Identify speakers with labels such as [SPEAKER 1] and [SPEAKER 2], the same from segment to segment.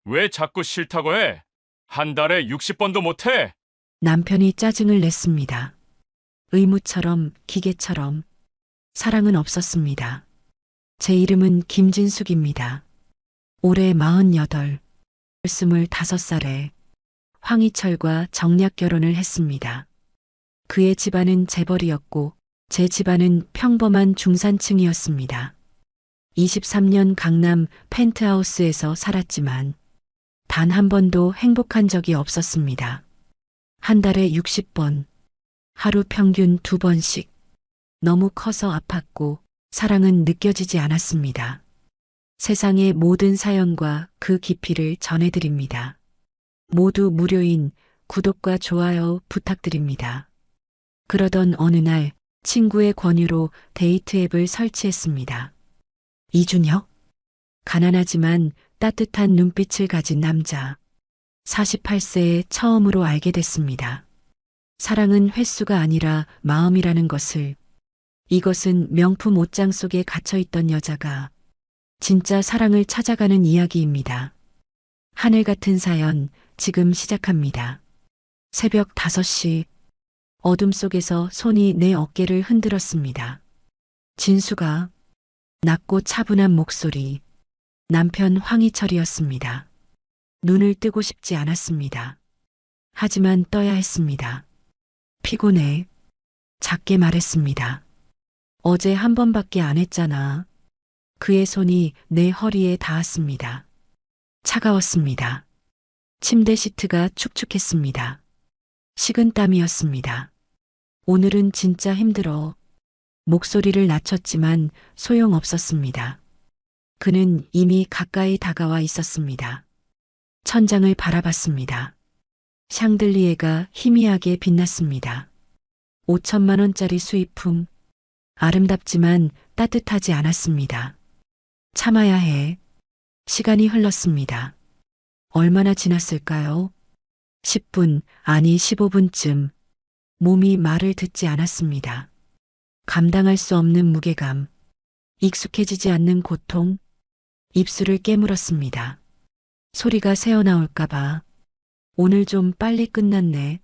[SPEAKER 1] 왜 자꾸 싫다고 해? 한 달에 60번도 못 해?
[SPEAKER 2] 남편이 짜증을 냈습니다. 의무처럼 기계처럼 사랑은 없었습니다. 제 이름은 김진숙입니다. 올해 48, 25살에 황희철과 정략 결혼을 했습니다. 그의 집안은 재벌이었고 제 집안은 평범한 중산층이었습니다. 23년 강남 펜트하우스에서 살았지만 단 한 번도 행복한 적이 없었습니다. 한 달에 60번, 하루 평균 2번씩. 너무 커서 아팠고 사랑은 느껴지지 않았습니다. 세상의 모든 사연과 그 깊이를 전해드립니다. 모두 무료인 구독과 좋아요 부탁드립니다. 그러던 어느 날 친구의 권유로 데이트 앱을 설치했습니다. 이준혁? 가난하지만 따뜻한 눈빛을 가진 남자. 48세에 처음으로 알게 됐습니다. 사랑은 횟수가 아니라 마음이라는 것을. 이것은 명품 옷장 속에 갇혀있던 여자가 진짜 사랑을 찾아가는 이야기입니다. 하늘 같은 사연 지금 시작합니다. 새벽 5시 어둠 속에서 손이 내 어깨를 흔들었습니다. 진수가. 낮고 차분한 목소리. 남편 황희철이었습니다. 눈을 뜨고 싶지 않았습니다. 하지만 떠야 했습니다. 피곤해. 작게 말했습니다. 어제 한 번밖에 안 했잖아. 그의 손이 내 허리에 닿았습니다. 차가웠습니다. 침대 시트가 축축했습니다. 식은땀이었습니다. 오늘은 진짜 힘들어. 목소리를 낮췄지만 소용없었습니다. 그는 이미 가까이 다가와 있었습니다. 천장을 바라봤습니다. 샹들리에가 희미하게 빛났습니다. 5천만 원짜리 수입품. 아름답지만 따뜻하지 않았습니다. 참아야 해. 시간이 흘렀습니다. 얼마나 지났을까요? 10분, 아니 15분쯤. 몸이 말을 듣지 않았습니다. 감당할 수 없는 무게감. 익숙해지지 않는 고통. 입술을 깨물었습니다. 소리가 새어나올까봐. 오늘 좀 빨리 끝났네.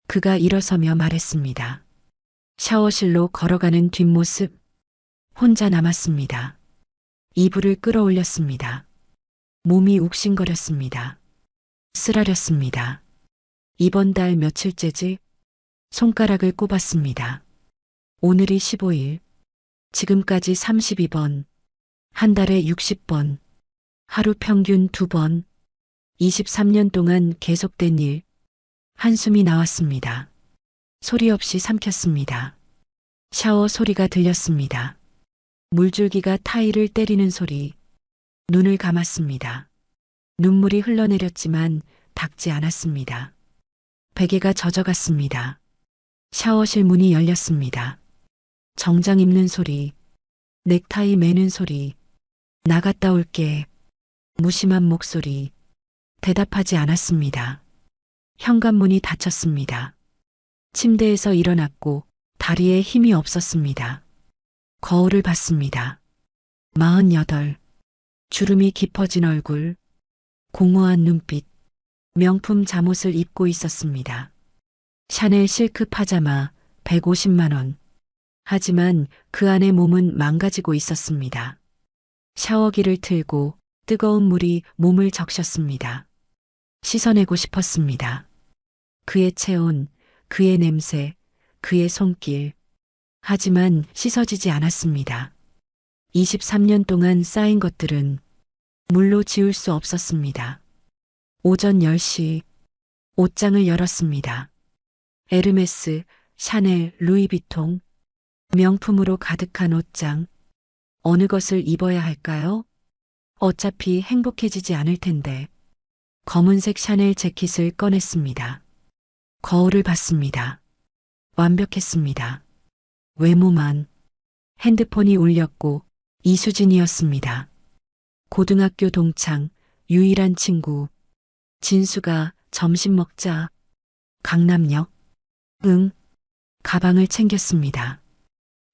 [SPEAKER 2] 그가 일어서며 말했습니다. 샤워실로 걸어가는 뒷모습. 혼자 남았습니다. 이불을 끌어올렸습니다. 몸이 욱신거렸습니다. 쓰라렸습니다. 이번 달 며칠째지? 손가락을 꼽았습니다. 오늘이 15일. 지금까지 32번. 한 달에 60번. 하루 평균 2번. 23년 동안 계속된 일. 한숨이 나왔습니다. 소리 없이 삼켰습니다. 샤워 소리가 들렸습니다. 물줄기가 타일을 때리는 소리. 눈을 감았습니다. 눈물이 흘러내렸지만 닦지 않았습니다. 베개가 젖어갔습니다. 샤워실 문이 열렸습니다. 정장 입는 소리. 넥타이 매는 소리. 나갔다 올게. 무심한 목소리. 대답하지 않았습니다. 현관문이 닫혔습니다. 침대에서 일어났고 다리에 힘이 없었습니다. 거울을 봤습니다. 48. 주름이 깊어진 얼굴. 공허한 눈빛. 명품 잠옷을 입고 있었습니다. 샤넬 실크 파자마 150만 원. 하지만 그 안의 몸은 망가지고 있었습니다. 샤워기를 틀고 뜨거운 물이 몸을 적셨습니다. 씻어내고 싶었습니다. 그의 체온, 그의 냄새, 그의 손길. 하지만 씻어지지 않았습니다. 23년 동안 쌓인 것들은 물로 지울 수 없었습니다. 오전 10시 옷장을 열었습니다. 에르메스, 샤넬, 루이비통. 명품으로 가득한 옷장. 어느 것을 입어야 할까요? 어차피 행복해지지 않을 텐데. 검은색 샤넬 재킷을 꺼냈습니다. 거울을 봤습니다. 완벽했습니다. 외모만. 핸드폰이 울렸고 이수진이었습니다. 고등학교 동창, 유일한 친구. 진수가 점심 먹자. 강남역. 응. 가방을 챙겼습니다.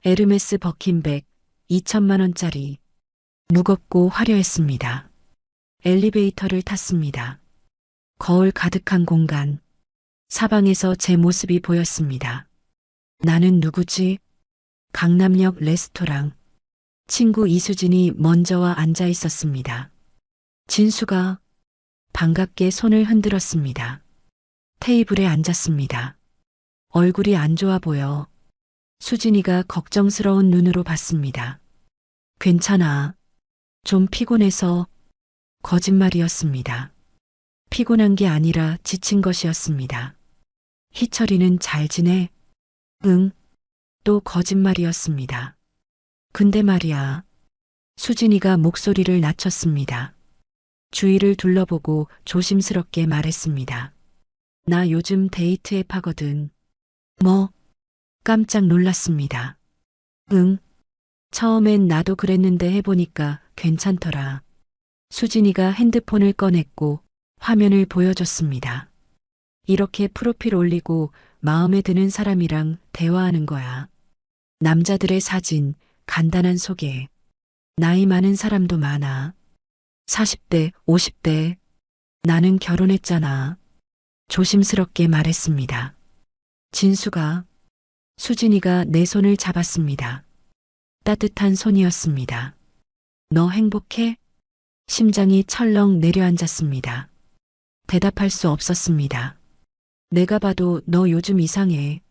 [SPEAKER 2] 에르메스 버킨백 2천만 원짜리. 무겁고 화려했습니다. 엘리베이터를 탔습니다. 거울 가득한 공간. 사방에서 제 모습이 보였습니다. 나는 누구지? 강남역 레스토랑. 친구 이수진이 먼저 와 앉아 있었습니다. 진수가 반갑게 손을 흔들었습니다. 테이블에 앉았습니다. 얼굴이 안 좋아 보여. 수진이가 걱정스러운 눈으로 봤습니다. 괜찮아. 좀 피곤해서. 거짓말이었습니다. 피곤한 게 아니라 지친 것이었습니다. 희철이는 잘 지내? 응. 또 거짓말이었습니다. 근데 말이야. 수진이가 목소리를 낮췄습니다. 주위를 둘러보고 조심스럽게 말했습니다. 나 요즘 데이트 앱 하거든. 뭐? 깜짝 놀랐습니다. 응. 처음엔 나도 그랬는데 해보니까 괜찮더라. 수진이가 핸드폰을 꺼냈고 화면을 보여줬습니다. 이렇게 프로필 올리고 마음에 드는 사람이랑 대화하는 거야. 남자들의 사진, 간단한 소개. 나이 많은 사람도 많아. 40대, 50대. 나는 결혼했잖아. 조심스럽게 말했습니다. 진수가, 수진이가 내 손을 잡았습니다. 따뜻한 손이었습니다. 너 행복해? 심장이 철렁 내려앉았습니다. 대답할 수 없었습니다. 내가 봐도 너 요즘 이상해.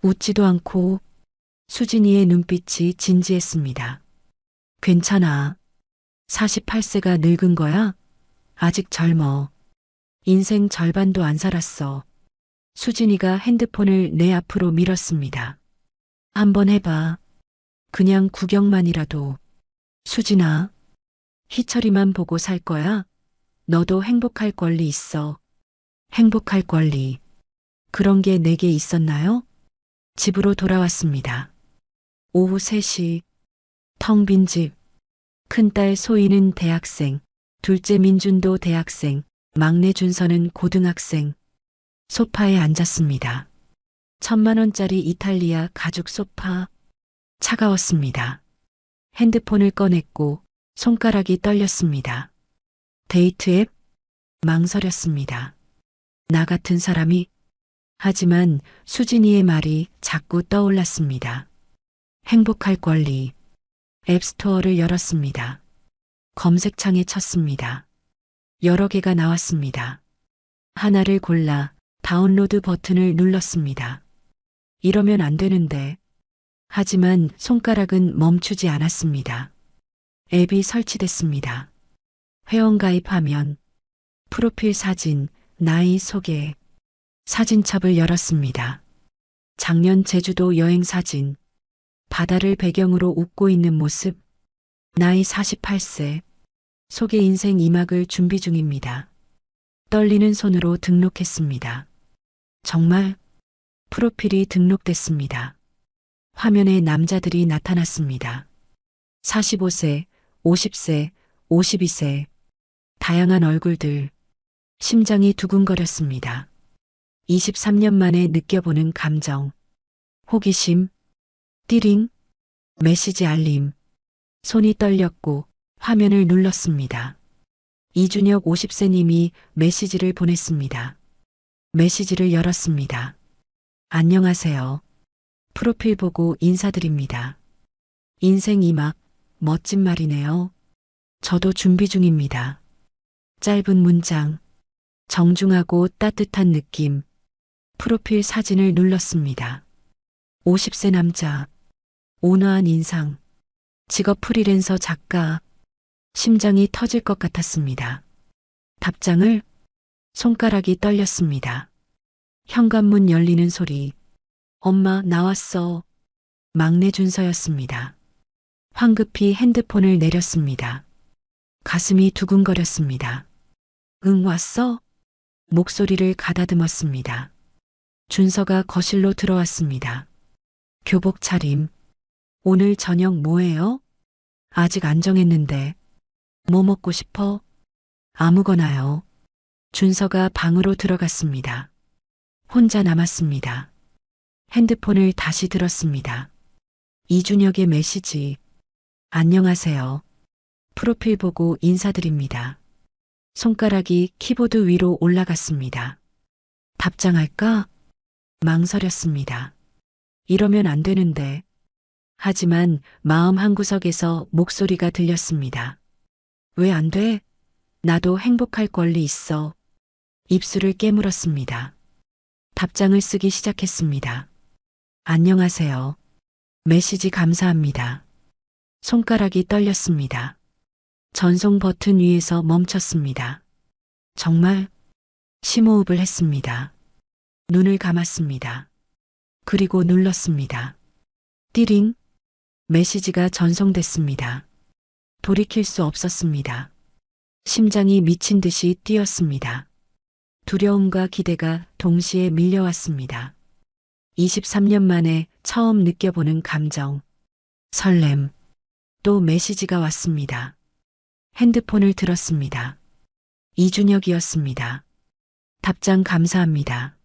[SPEAKER 2] 웃지도 않고. 수진이의 눈빛이 진지했습니다. 괜찮아. 48세가 늙은 거야? 아직 젊어. 인생 절반도 안 살았어. 수진이가 핸드폰을 내 앞으로 밀었습니다. 한번 해봐. 그냥 구경만이라도. 수진아, 희철이만 보고 살 거야? 너도 행복할 권리 있어. 행복할 권리. 그런 게 내게 있었나요? 집으로 돌아왔습니다. 오후 3시. 텅 빈 집. 큰딸 소희는 대학생, 둘째 민준도 대학생, 막내 준서는 고등학생. 소파에 앉았습니다. 1,000만 원짜리 이탈리아 가죽 소파. 차가웠습니다. 핸드폰을 꺼냈고 손가락이 떨렸습니다. 데이트 앱? 망설였습니다. 나 같은 사람이? 하지만 수진이의 말이 자꾸 떠올랐습니다. 행복할 권리. 앱스토어를 열었습니다. 검색창에 쳤습니다. 여러 개가 나왔습니다. 하나를 골라 다운로드 버튼을 눌렀습니다. 이러면 안 되는데. 하지만 손가락은 멈추지 않았습니다. 앱이 설치됐습니다. 회원가입하면 프로필 사진, 나이 소개. 사진첩을 열었습니다. 작년 제주도 여행 사진. 바다를 배경으로 웃고 있는 모습. 나이 48세. 소개 인생 2막을 준비 중입니다. 떨리는 손으로 등록했습니다. 정말 프로필이 등록됐습니다. 화면에 남자들이 나타났습니다. 45세, 50세, 52세. 다양한 얼굴들. 심장이 두근거렸습니다. 23년 만에 느껴보는 감정. 호기심. 띠링. 메시지 알림. 손이 떨렸고 화면을 눌렀습니다. 이준혁 50세님이 메시지를 보냈습니다. 메시지를 열었습니다. 안녕하세요. 프로필 보고 인사드립니다. 인생 2막, 멋진 말이네요. 저도 준비 중입니다. 짧은 문장, 정중하고 따뜻한 느낌. 프로필 사진을 눌렀습니다. 50세 남자, 온화한 인상, 직업 프리랜서 작가. 심장이 터질 것 같았습니다. 답장을? 손가락이 떨렸습니다. 현관문 열리는 소리. 엄마 나왔어. 막내 준서였습니다. 황급히 핸드폰을 내렸습니다. 가슴이 두근거렸습니다. 응 왔어? 목소리를 가다듬었습니다. 준서가 거실로 들어왔습니다. 교복 차림. 오늘 저녁 뭐해요? 아직 안 정했는데. 뭐 먹고 싶어? 아무거나요. 준서가 방으로 들어갔습니다. 혼자 남았습니다. 핸드폰을 다시 들었습니다. 이준혁의 메시지. 안녕하세요. 프로필 보고 인사드립니다. 손가락이 키보드 위로 올라갔습니다. 답장할까? 망설였습니다. 이러면 안 되는데. 하지만 마음 한구석에서 목소리가 들렸습니다. 왜 안 돼? 나도 행복할 권리 있어. 입술을 깨물었습니다. 답장을 쓰기 시작했습니다. 안녕하세요. 메시지 감사합니다. 손가락이 떨렸습니다. 전송 버튼 위에서 멈췄습니다. 정말 심호흡을 했습니다. 눈을 감았습니다. 그리고 눌렀습니다. 띠링. 메시지가 전송됐습니다. 돌이킬 수 없었습니다. 심장이 미친 듯이 뛰었습니다. 두려움과 기대가 동시에 밀려왔습니다. 23년 만에 처음 느껴보는 감정, 설렘, 또 메시지가 왔습니다. 핸드폰을 들었습니다. 이준혁이었습니다. 답장 감사합니다.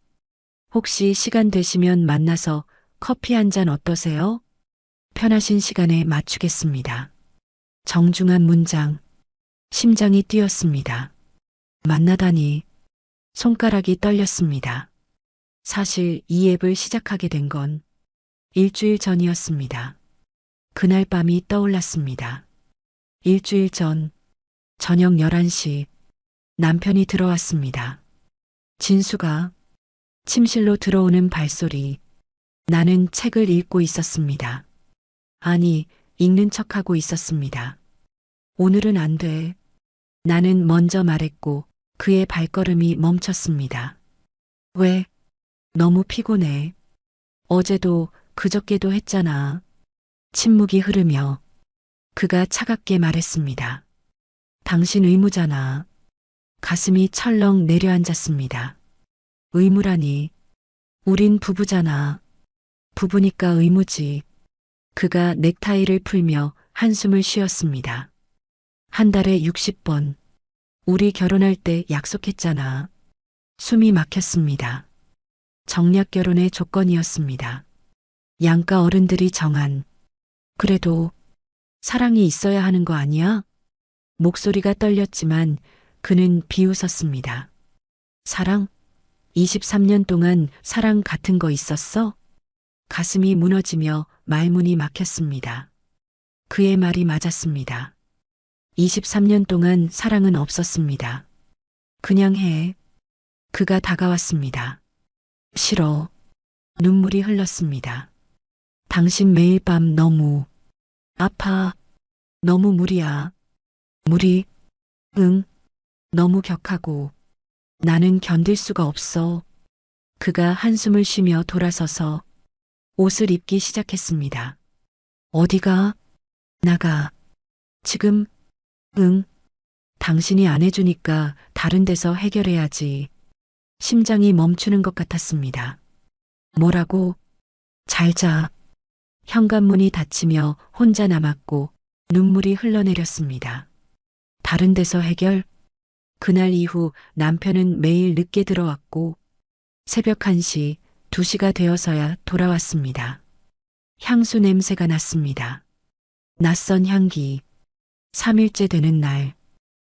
[SPEAKER 2] 혹시 시간 되시면 만나서 커피 한 잔 어떠세요? 편하신 시간에 맞추겠습니다. 정중한 문장, 심장이 뛰었습니다. 만나다니, 손가락이 떨렸습니다. 사실 이 앱을 시작하게 된 건 일주일 전이었습니다. 그날 밤이 떠올랐습니다. 일주일 전, 저녁 11시, 남편이 들어왔습니다. 진수가 침실로 들어오는 발소리. 나는 책을 읽고 있었습니다. 아니, 읽는 척하고 있었습니다. 오늘은 안 돼. 나는 먼저 말했고 그의 발걸음이 멈췄습니다. 왜? 너무 피곤해. 어제도 그저께도 했잖아. 침묵이 흐르며 그가 차갑게 말했습니다. 당신 의무잖아. 가슴이 철렁 내려앉았습니다. 의무라니. 우린 부부잖아. 부부니까 의무지. 그가 넥타이를 풀며 한숨을 쉬었습니다. 한 달에 60번. 우리 결혼할 때 약속했잖아. 숨이 막혔습니다. 정략 결혼의 조건이었습니다. 양가 어른들이 정한. 그래도 사랑이 있어야 하는 거 아니야? 목소리가 떨렸지만 그는 비웃었습니다. 사랑? 23년 동안 사랑 같은 거 있었어? 가슴이 무너지며 말문이 막혔습니다. 그의 말이 맞았습니다. 23년 동안 사랑은 없었습니다. 그냥 해. 그가 다가왔습니다. 싫어. 눈물이 흘렀습니다. 당신 매일 밤 너무 아파. 너무 무리야. 무리? 응. 너무 격하고 나는 견딜 수가 없어. 그가 한숨을 쉬며 돌아서서 옷을 입기 시작했습니다. 어디가? 나가. 지금? 응. 당신이 안 해주니까 다른 데서 해결해야지. 심장이 멈추는 것 같았습니다. 뭐라고? 잘 자. 현관문이 닫히며 혼자 남았고 눈물이 흘러내렸습니다. 다른 데서 해결? 그날 이후 남편은 매일 늦게 들어왔고 새벽 1시, 2시가 되어서야 돌아왔습니다. 향수 냄새가 났습니다. 낯선 향기. 3일째 되는 날,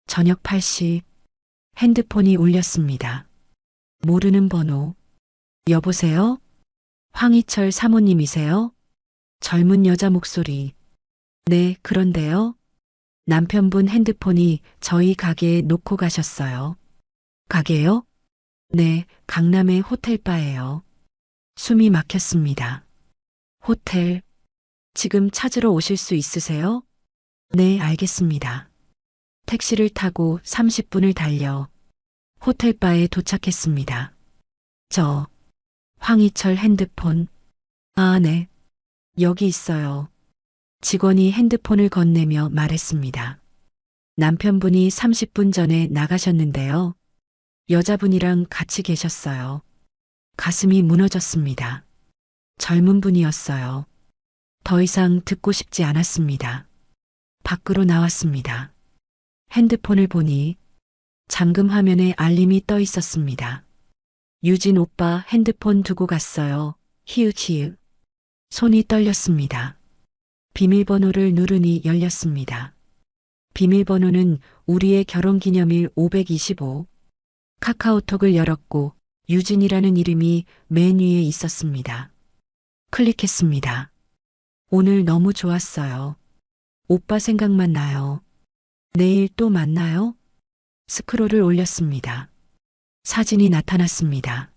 [SPEAKER 2] 저녁 8시, 핸드폰이 울렸습니다. 모르는 번호. 여보세요? 황희철 사모님이세요? 젊은 여자 목소리. 네, 그런데요. 남편분 핸드폰이 저희 가게에 놓고 가셨어요. 가게요? 네, 강남의 호텔바예요. 숨이 막혔습니다. 호텔. 지금 찾으러 오실 수 있으세요? 네, 알겠습니다. 택시를 타고 30분을 달려 호텔바에 도착했습니다. 황희철 핸드폰. 아, 네. 여기 있어요. 직원이 핸드폰을 건네며 말했습니다. 남편분이 30분 전에 나가셨는데요. 여자분이랑 같이 계셨어요. 가슴이 무너졌습니다. 젊은 분이었어요. 더 이상 듣고 싶지 않았습니다. 밖으로 나왔습니다. 핸드폰을 보니 잠금 화면에 알림이 떠 있었습니다. 유진 오빠 핸드폰 두고 갔어요. 히읗히읗. 손이 떨렸습니다. 비밀번호를 누르니 열렸습니다. 비밀번호는 우리의 결혼기념일 525. 카카오톡을 열었고 유진이라는 이름이 맨 위에 있었습니다. 클릭했습니다. 오늘 너무 좋았어요. 오빠 생각만 나요. 내일 또 만나요? 스크롤을 올렸습니다. 사진이 나타났습니다.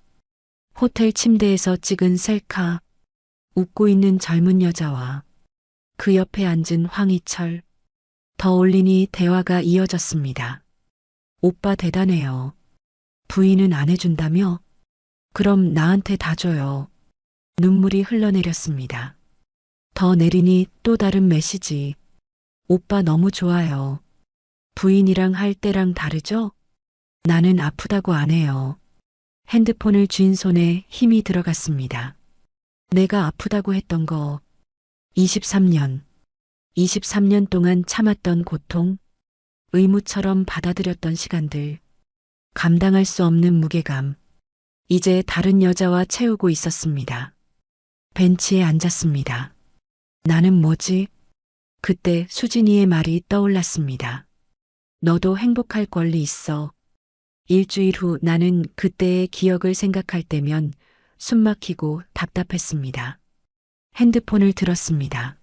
[SPEAKER 2] 호텔 침대에서 찍은 셀카, 웃고 있는 젊은 여자와 그 옆에 앉은 황희철. 더 올리니 대화가 이어졌습니다. 오빠 대단해요. 부인은 안 해준다며? 그럼 나한테 다 줘요. 눈물이 흘러내렸습니다. 더 내리니 또 다른 메시지. 오빠 너무 좋아요. 부인이랑 할 때랑 다르죠? 나는 아프다고 안 해요. 핸드폰을 쥔 손에 힘이 들어갔습니다. 내가 아프다고 했던 거 23년 동안 참았던 고통, 의무처럼 받아들였던 시간들, 감당할 수 없는 무게감, 이제 다른 여자와 채우고 있었습니다. 벤치에 앉았습니다. 나는 뭐지? 그때 수진이의 말이 떠올랐습니다. 너도 행복할 권리 있어. 일주일 후 나는 그때의 기억을 생각할 때면 숨막히고 답답했습니다. 핸드폰을 들었습니다.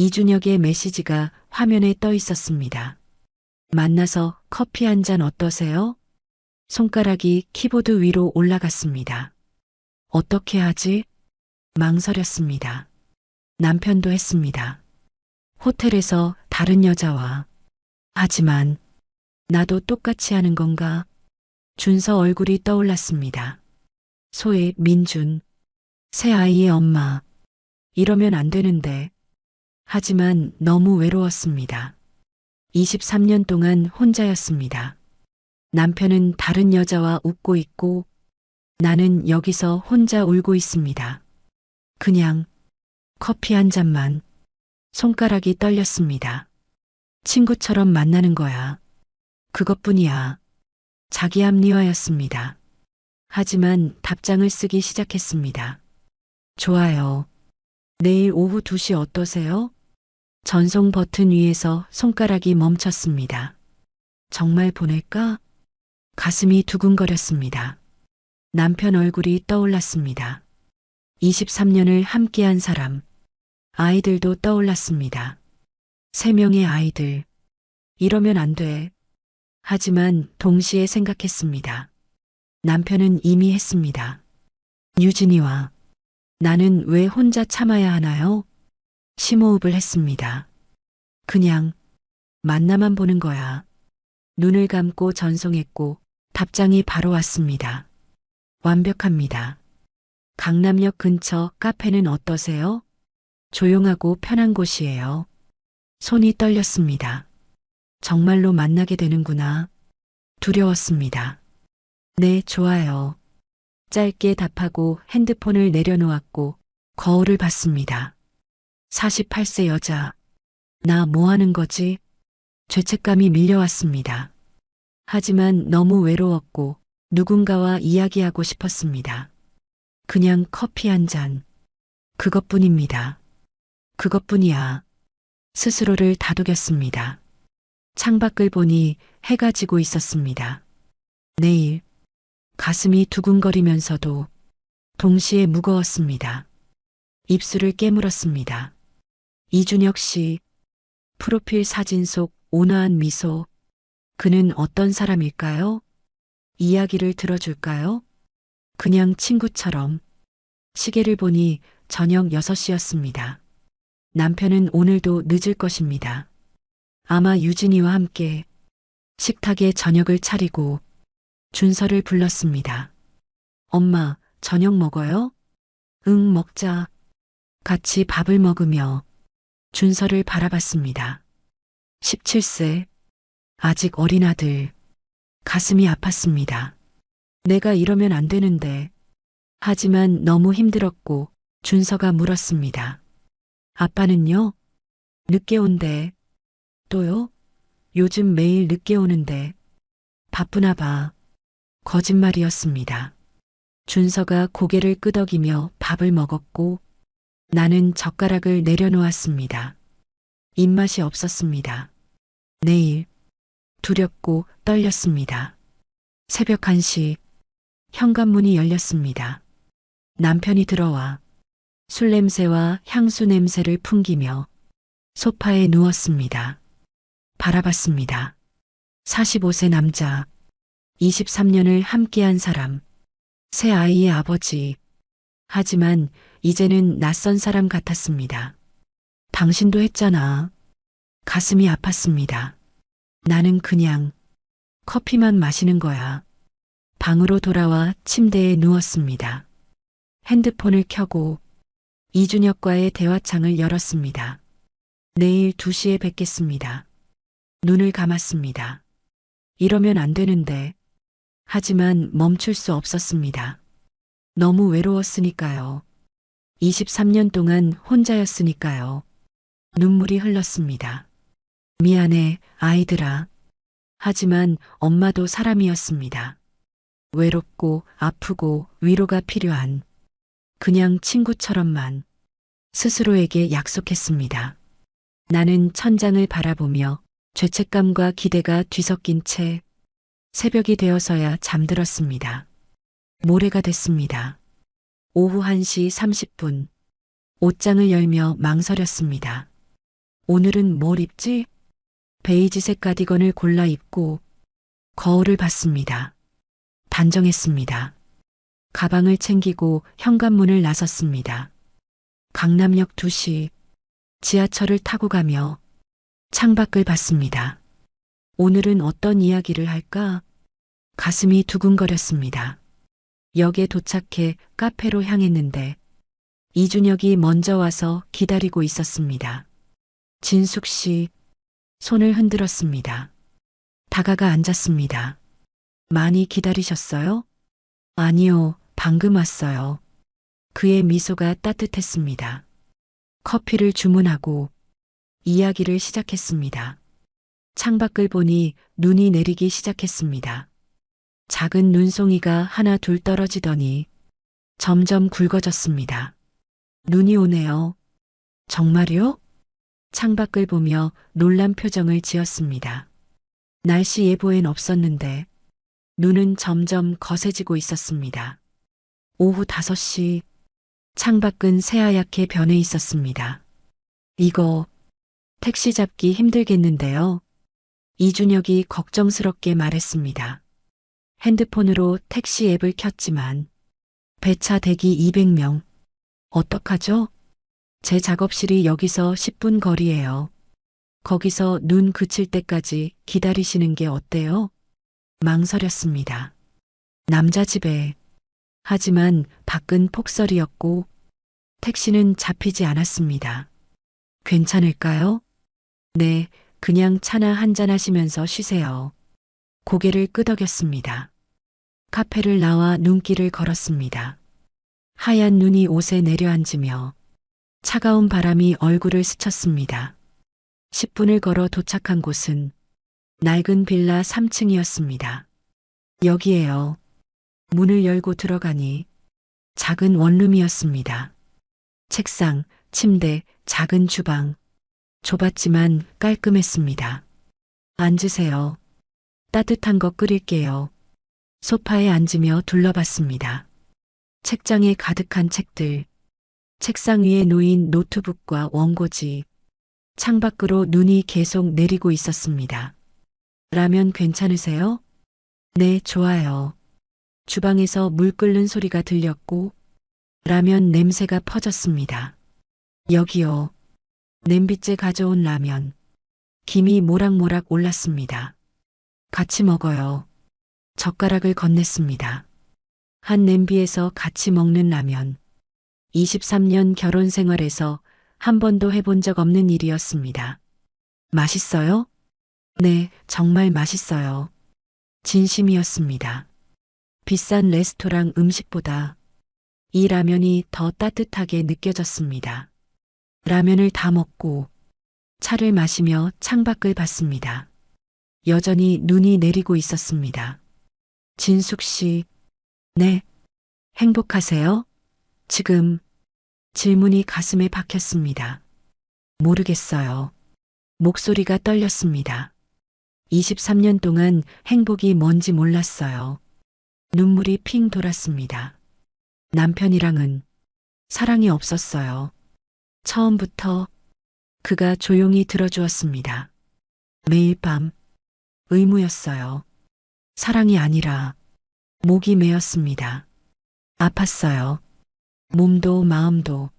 [SPEAKER 2] 이준혁의 메시지가 화면에 떠 있었습니다. 만나서 커피 한 잔 어떠세요? 손가락이 키보드 위로 올라갔습니다. 어떻게 하지? 망설였습니다. 남편도 했습니다. 호텔에서 다른 여자와. 하지만 나도 똑같이 하는 건가? 준서 얼굴이 떠올랐습니다. 소혜, 민준, 새 아이의 엄마. 이러면 안 되는데. 하지만 너무 외로웠습니다. 23년 동안 혼자였습니다. 남편은 다른 여자와 웃고 있고 나는 여기서 혼자 울고 있습니다. 그냥 커피 한 잔만. 손가락이 떨렸습니다. 친구처럼 만나는 거야. 그것뿐이야. 자기 합리화였습니다. 하지만 답장을 쓰기 시작했습니다. 좋아요. 내일 오후 2시 어떠세요? 전송 버튼 위에서 손가락이 멈췄습니다. 정말 보낼까? 가슴이 두근거렸습니다. 남편 얼굴이 떠올랐습니다. 23년을 함께한 사람, 아이들도 떠올랐습니다. 3명의 아이들. 이러면 안 돼. 하지만 동시에 생각했습니다. 남편은 이미 했습니다. 유진이와 나는 왜 혼자 참아야 하나요? 심호흡을 했습니다. 그냥 만나만 보는 거야. 눈을 감고 전송했고 답장이 바로 왔습니다. 완벽합니다. 강남역 근처 카페는 어떠세요? 조용하고 편한 곳이에요. 손이 떨렸습니다. 정말로 만나게 되는구나. 두려웠습니다. 네, 좋아요. 짧게 답하고 핸드폰을 내려놓았고 거울을 봤습니다. 48세 여자. 나 뭐 하는 거지? 죄책감이 밀려왔습니다. 하지만 너무 외로웠고 누군가와 이야기하고 싶었습니다. 그냥 커피 한 잔. 그것뿐입니다. 그것뿐이야. 스스로를 다독였습니다. 창밖을 보니 해가 지고 있었습니다. 내일. 가슴이 두근거리면서도 동시에 무거웠습니다. 입술을 깨물었습니다. 이준혁 씨. 프로필 사진 속 온화한 미소. 그는 어떤 사람일까요? 이야기를 들어줄까요? 그냥 친구처럼. 시계를 보니 저녁 6시였습니다. 남편은 오늘도 늦을 것입니다. 아마 유진이와 함께 식탁에 저녁을 차리고 준서를 불렀습니다. 엄마, 저녁 먹어요? 응, 먹자. 같이 밥을 먹으며 준서를 바라봤습니다. 17세. 아직 어린 아들. 가슴이 아팠습니다. 내가 이러면 안 되는데. 하지만 너무 힘들었고 준서가 물었습니다. 아빠는요? 늦게 온대. 또요? 요즘 매일 늦게 오는데. 바쁘나 봐. 거짓말이었습니다. 준서가 고개를 끄덕이며 밥을 먹었고 나는 젓가락을 내려놓았습니다. 입맛이 없었습니다. 내일. 두렵고 떨렸습니다. 새벽 1시 현관문이 열렸습니다. 남편이 들어와 술 냄새와 향수 냄새를 풍기며 소파에 누웠습니다. 바라봤습니다. 45세 남자, 23년을 함께한 사람, 새 아이의 아버지. 하지만 이제는 낯선 사람 같았습니다. 당신도 했잖아. 가슴이 아팠습니다. 나는 그냥 커피만 마시는 거야. 방으로 돌아와 침대에 누웠습니다. 핸드폰을 켜고 이준혁과의 대화창을 열었습니다. 내일 2시에 뵙겠습니다. 눈을 감았습니다. 이러면 안 되는데. 하지만 멈출 수 없었습니다. 너무 외로웠으니까요. 23년 동안 혼자였으니까요. 눈물이 흘렀습니다. 미안해, 아이들아. 하지만 엄마도 사람이었습니다. 외롭고 아프고 위로가 필요한 그냥 친구처럼만 스스로에게 약속했습니다. 나는 천장을 바라보며 죄책감과 기대가 뒤섞인 채 새벽이 되어서야 잠들었습니다. 모레가 됐습니다. 오후 1시 30분. 옷장을 열며 망설였습니다. 오늘은 뭘 입지? 베이지색 가디건을 골라 입고 거울을 봤습니다. 단정했습니다. 가방을 챙기고 현관문을 나섰습니다. 강남역 2시. 지하철을 타고 가며 창밖을 봤습니다. 오늘은 어떤 이야기를 할까? 가슴이 두근거렸습니다. 역에 도착해 카페로 향했는데 이준혁이 먼저 와서 기다리고 있었습니다. 진숙 씨, 손을 흔들었습니다. 다가가 앉았습니다. 많이 기다리셨어요? 아니요, 방금 왔어요. 그의 미소가 따뜻했습니다. 커피를 주문하고 이야기를 시작했습니다. 창밖을 보니 눈이 내리기 시작했습니다. 작은 눈송이가 하나 둘 떨어지더니 점점 굵어졌습니다. 눈이 오네요. 정말요? 창밖을 보며 놀란 표정을 지었습니다. 날씨 예보엔 없었는데 눈은 점점 거세지고 있었습니다. 오후 5시 창밖은 새하얗게 변해 있었습니다. 이거 택시 잡기 힘들겠는데요. 이준혁이 걱정스럽게 말했습니다. 핸드폰으로 택시 앱을 켰지만 배차 대기 200명. 어떡하죠? 제 작업실이 여기서 10분 거리예요. 거기서 눈 그칠 때까지 기다리시는 게 어때요? 망설였습니다. 남자 집에. 하지만 밖은 폭설이었고 택시는 잡히지 않았습니다. 괜찮을까요? 네, 그냥 차나 한잔 하시면서 쉬세요. 고개를 끄덕였습니다. 카페를 나와 눈길을 걸었습니다. 하얀 눈이 옷에 내려앉으며 차가운 바람이 얼굴을 스쳤습니다. 10분을 걸어 도착한 곳은 낡은 빌라 3층이었습니다. 여기에요. 문을 열고 들어가니 작은 원룸이었습니다. 책상, 침대, 작은 주방. 좁았지만 깔끔했습니다. 앉으세요. 따뜻한 거 끓일게요. 소파에 앉으며 둘러봤습니다. 책장에 가득한 책들, 책상 위에 놓인 노트북과 원고지, 창밖으로 눈이 계속 내리고 있었습니다. 라면 괜찮으세요? 네, 좋아요. 주방에서 물 끓는 소리가 들렸고 라면 냄새가 퍼졌습니다. 여기요. 냄비째 가져온 라면. 김이 모락모락 올랐습니다. 같이 먹어요. 젓가락을 건넸습니다. 한 냄비에서 같이 먹는 라면. 23년 결혼 생활에서 한 번도 해본 적 없는 일이었습니다. 맛있어요? 네, 정말 맛있어요. 진심이었습니다. 비싼 레스토랑 음식보다 이 라면이 더 따뜻하게 느껴졌습니다. 라면을 다 먹고 차를 마시며 창밖을 봤습니다. 여전히 눈이 내리고 있었습니다. 진숙 씨, 네, 행복하세요? 지금 질문이 가슴에 박혔습니다. 모르겠어요. 목소리가 떨렸습니다. 23년 동안 행복이 뭔지 몰랐어요. 눈물이 핑 돌았습니다. 남편이랑은 사랑이 없었어요. 처음부터 그가 조용히 들어주었습니다. 매일 밤 의무였어요. 사랑이 아니라 목이 메었습니다. 아팠어요. 몸도 마음도.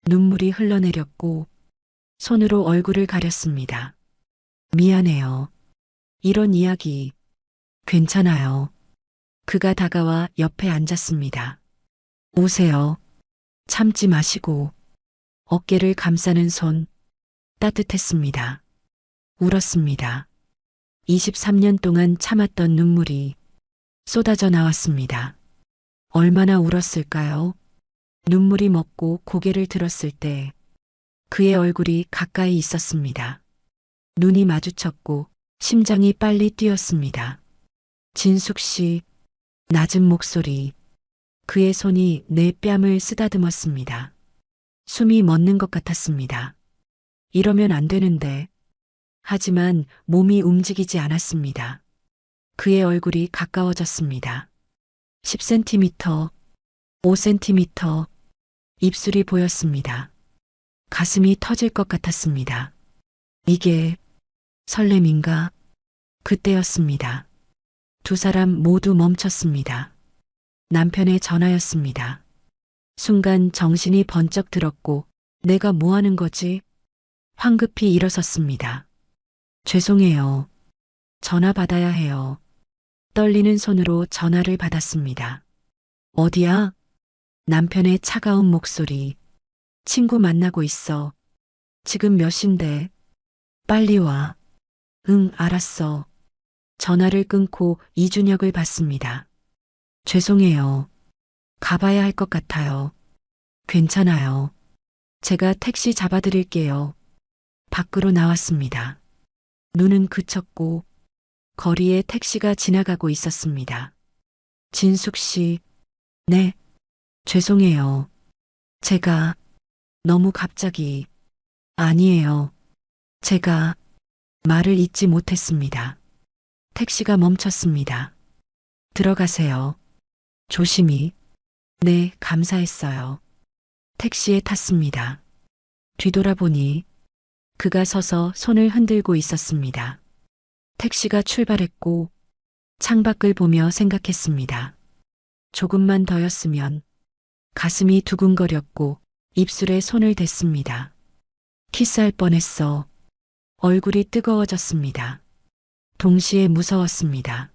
[SPEAKER 2] 눈물이 흘러내렸고 손으로 얼굴을 가렸습니다. 미안해요. 이런 이야기 괜찮아요. 그가 다가와 옆에 앉았습니다. 오세요. 참지 마시고. 어깨를 감싸는 손 따뜻했습니다. 울었습니다. 23년 동안 참았던 눈물이 쏟아져 나왔습니다. 얼마나 울었을까요? 눈물이 멎고 고개를 들었을 때 그의 얼굴이 가까이 있었습니다. 눈이 마주쳤고 심장이 빨리 뛰었습니다. 진숙 씨, 낮은 목소리. 그의 손이 내 뺨을 쓰다듬었습니다. 숨이 멎는 것 같았습니다. 이러면 안 되는데. 하지만 몸이 움직이지 않았습니다. 그의 얼굴이 가까워졌습니다. 10cm, 5cm, 입술이 보였습니다. 가슴이 터질 것 같았습니다. 이게 설렘인가? 그때였습니다. 두 사람 모두 멈췄습니다. 남편의 전화였습니다. 순간 정신이 번쩍 들었고 내가 뭐 하는 거지? 황급히 일어섰습니다. 죄송해요. 전화 받아야 해요. 떨리는 손으로 전화를 받았습니다. 어디야? 남편의 차가운 목소리. 친구 만나고 있어. 지금 몇 시인데? 빨리 와. 응, 알았어. 전화를 끊고 이준혁을 봤습니다. 죄송해요. 가봐야 할 것 같아요. 괜찮아요. 제가 택시 잡아드릴게요. 밖으로 나왔습니다. 눈은 그쳤고 거리에 택시가 지나가고 있었습니다. 진숙 씨, 네, 죄송해요. 제가 너무 갑자기, 아니에요. 제가 말을 잇지 못했습니다. 택시가 멈췄습니다. 들어가세요. 조심히. 네, 감사했어요. 택시에 탔습니다. 뒤돌아보니 그가 서서 손을 흔들고 있었습니다. 택시가 출발했고 창밖을 보며 생각했습니다. 조금만 더였으면. 가슴이 두근거렸고 입술에 손을 댔습니다. 키스할 뻔했어. 얼굴이 뜨거워졌습니다. 동시에 무서웠습니다.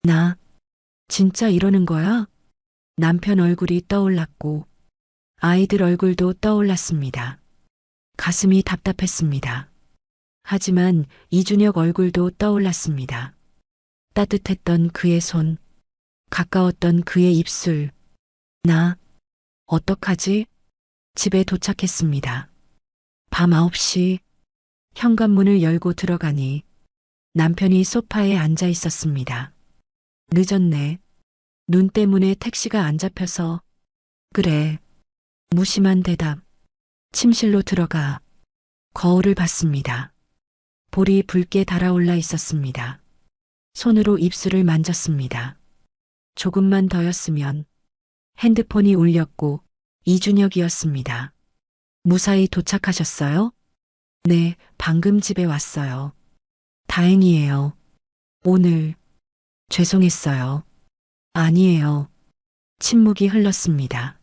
[SPEAKER 2] 나 진짜 이러는 거야? 남편 얼굴이 떠올랐고 아이들 얼굴도 떠올랐습니다. 가슴이 답답했습니다. 하지만 이준혁 얼굴도 떠올랐습니다. 따뜻했던 그의 손, 가까웠던 그의 입술. 나 어떡하지? 집에 도착했습니다. 밤 9시 현관문을 열고 들어가니 남편이 소파에 앉아 있었습니다. 늦었네. 눈 때문에 택시가 안 잡혀서. 그래. 무심한 대답. 침실로 들어가 거울을 봤습니다. 볼이 붉게 달아올라 있었습니다. 손으로 입술을 만졌습니다. 조금만 더였으면. 핸드폰이 울렸고 이준혁이었습니다. 무사히 도착하셨어요? 네, 방금 집에 왔어요. 다행이에요. 오늘 죄송했어요. 아니에요. 침묵이 흘렀습니다.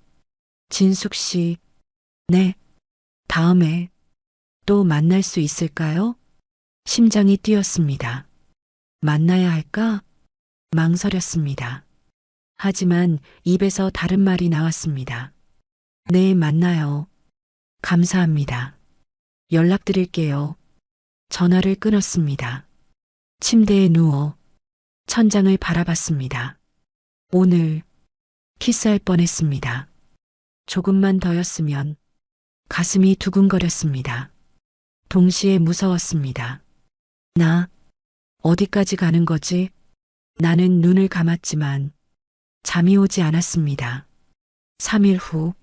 [SPEAKER 2] 진숙 씨, 네. 다음에 또 만날 수 있을까요? 심장이 뛰었습니다. 만나야 할까? 망설였습니다. 하지만 입에서 다른 말이 나왔습니다. 네, 만나요. 감사합니다. 연락드릴게요. 전화를 끊었습니다. 침대에 누워 천장을 바라봤습니다. 오늘 키스할 뻔했습니다. 조금만 더였으면. 가슴이 두근거렸습니다. 동시에 무서웠습니다. 나 어디까지 가는 거지? 나는 눈을 감았지만 잠이 오지 않았습니다. 3일 후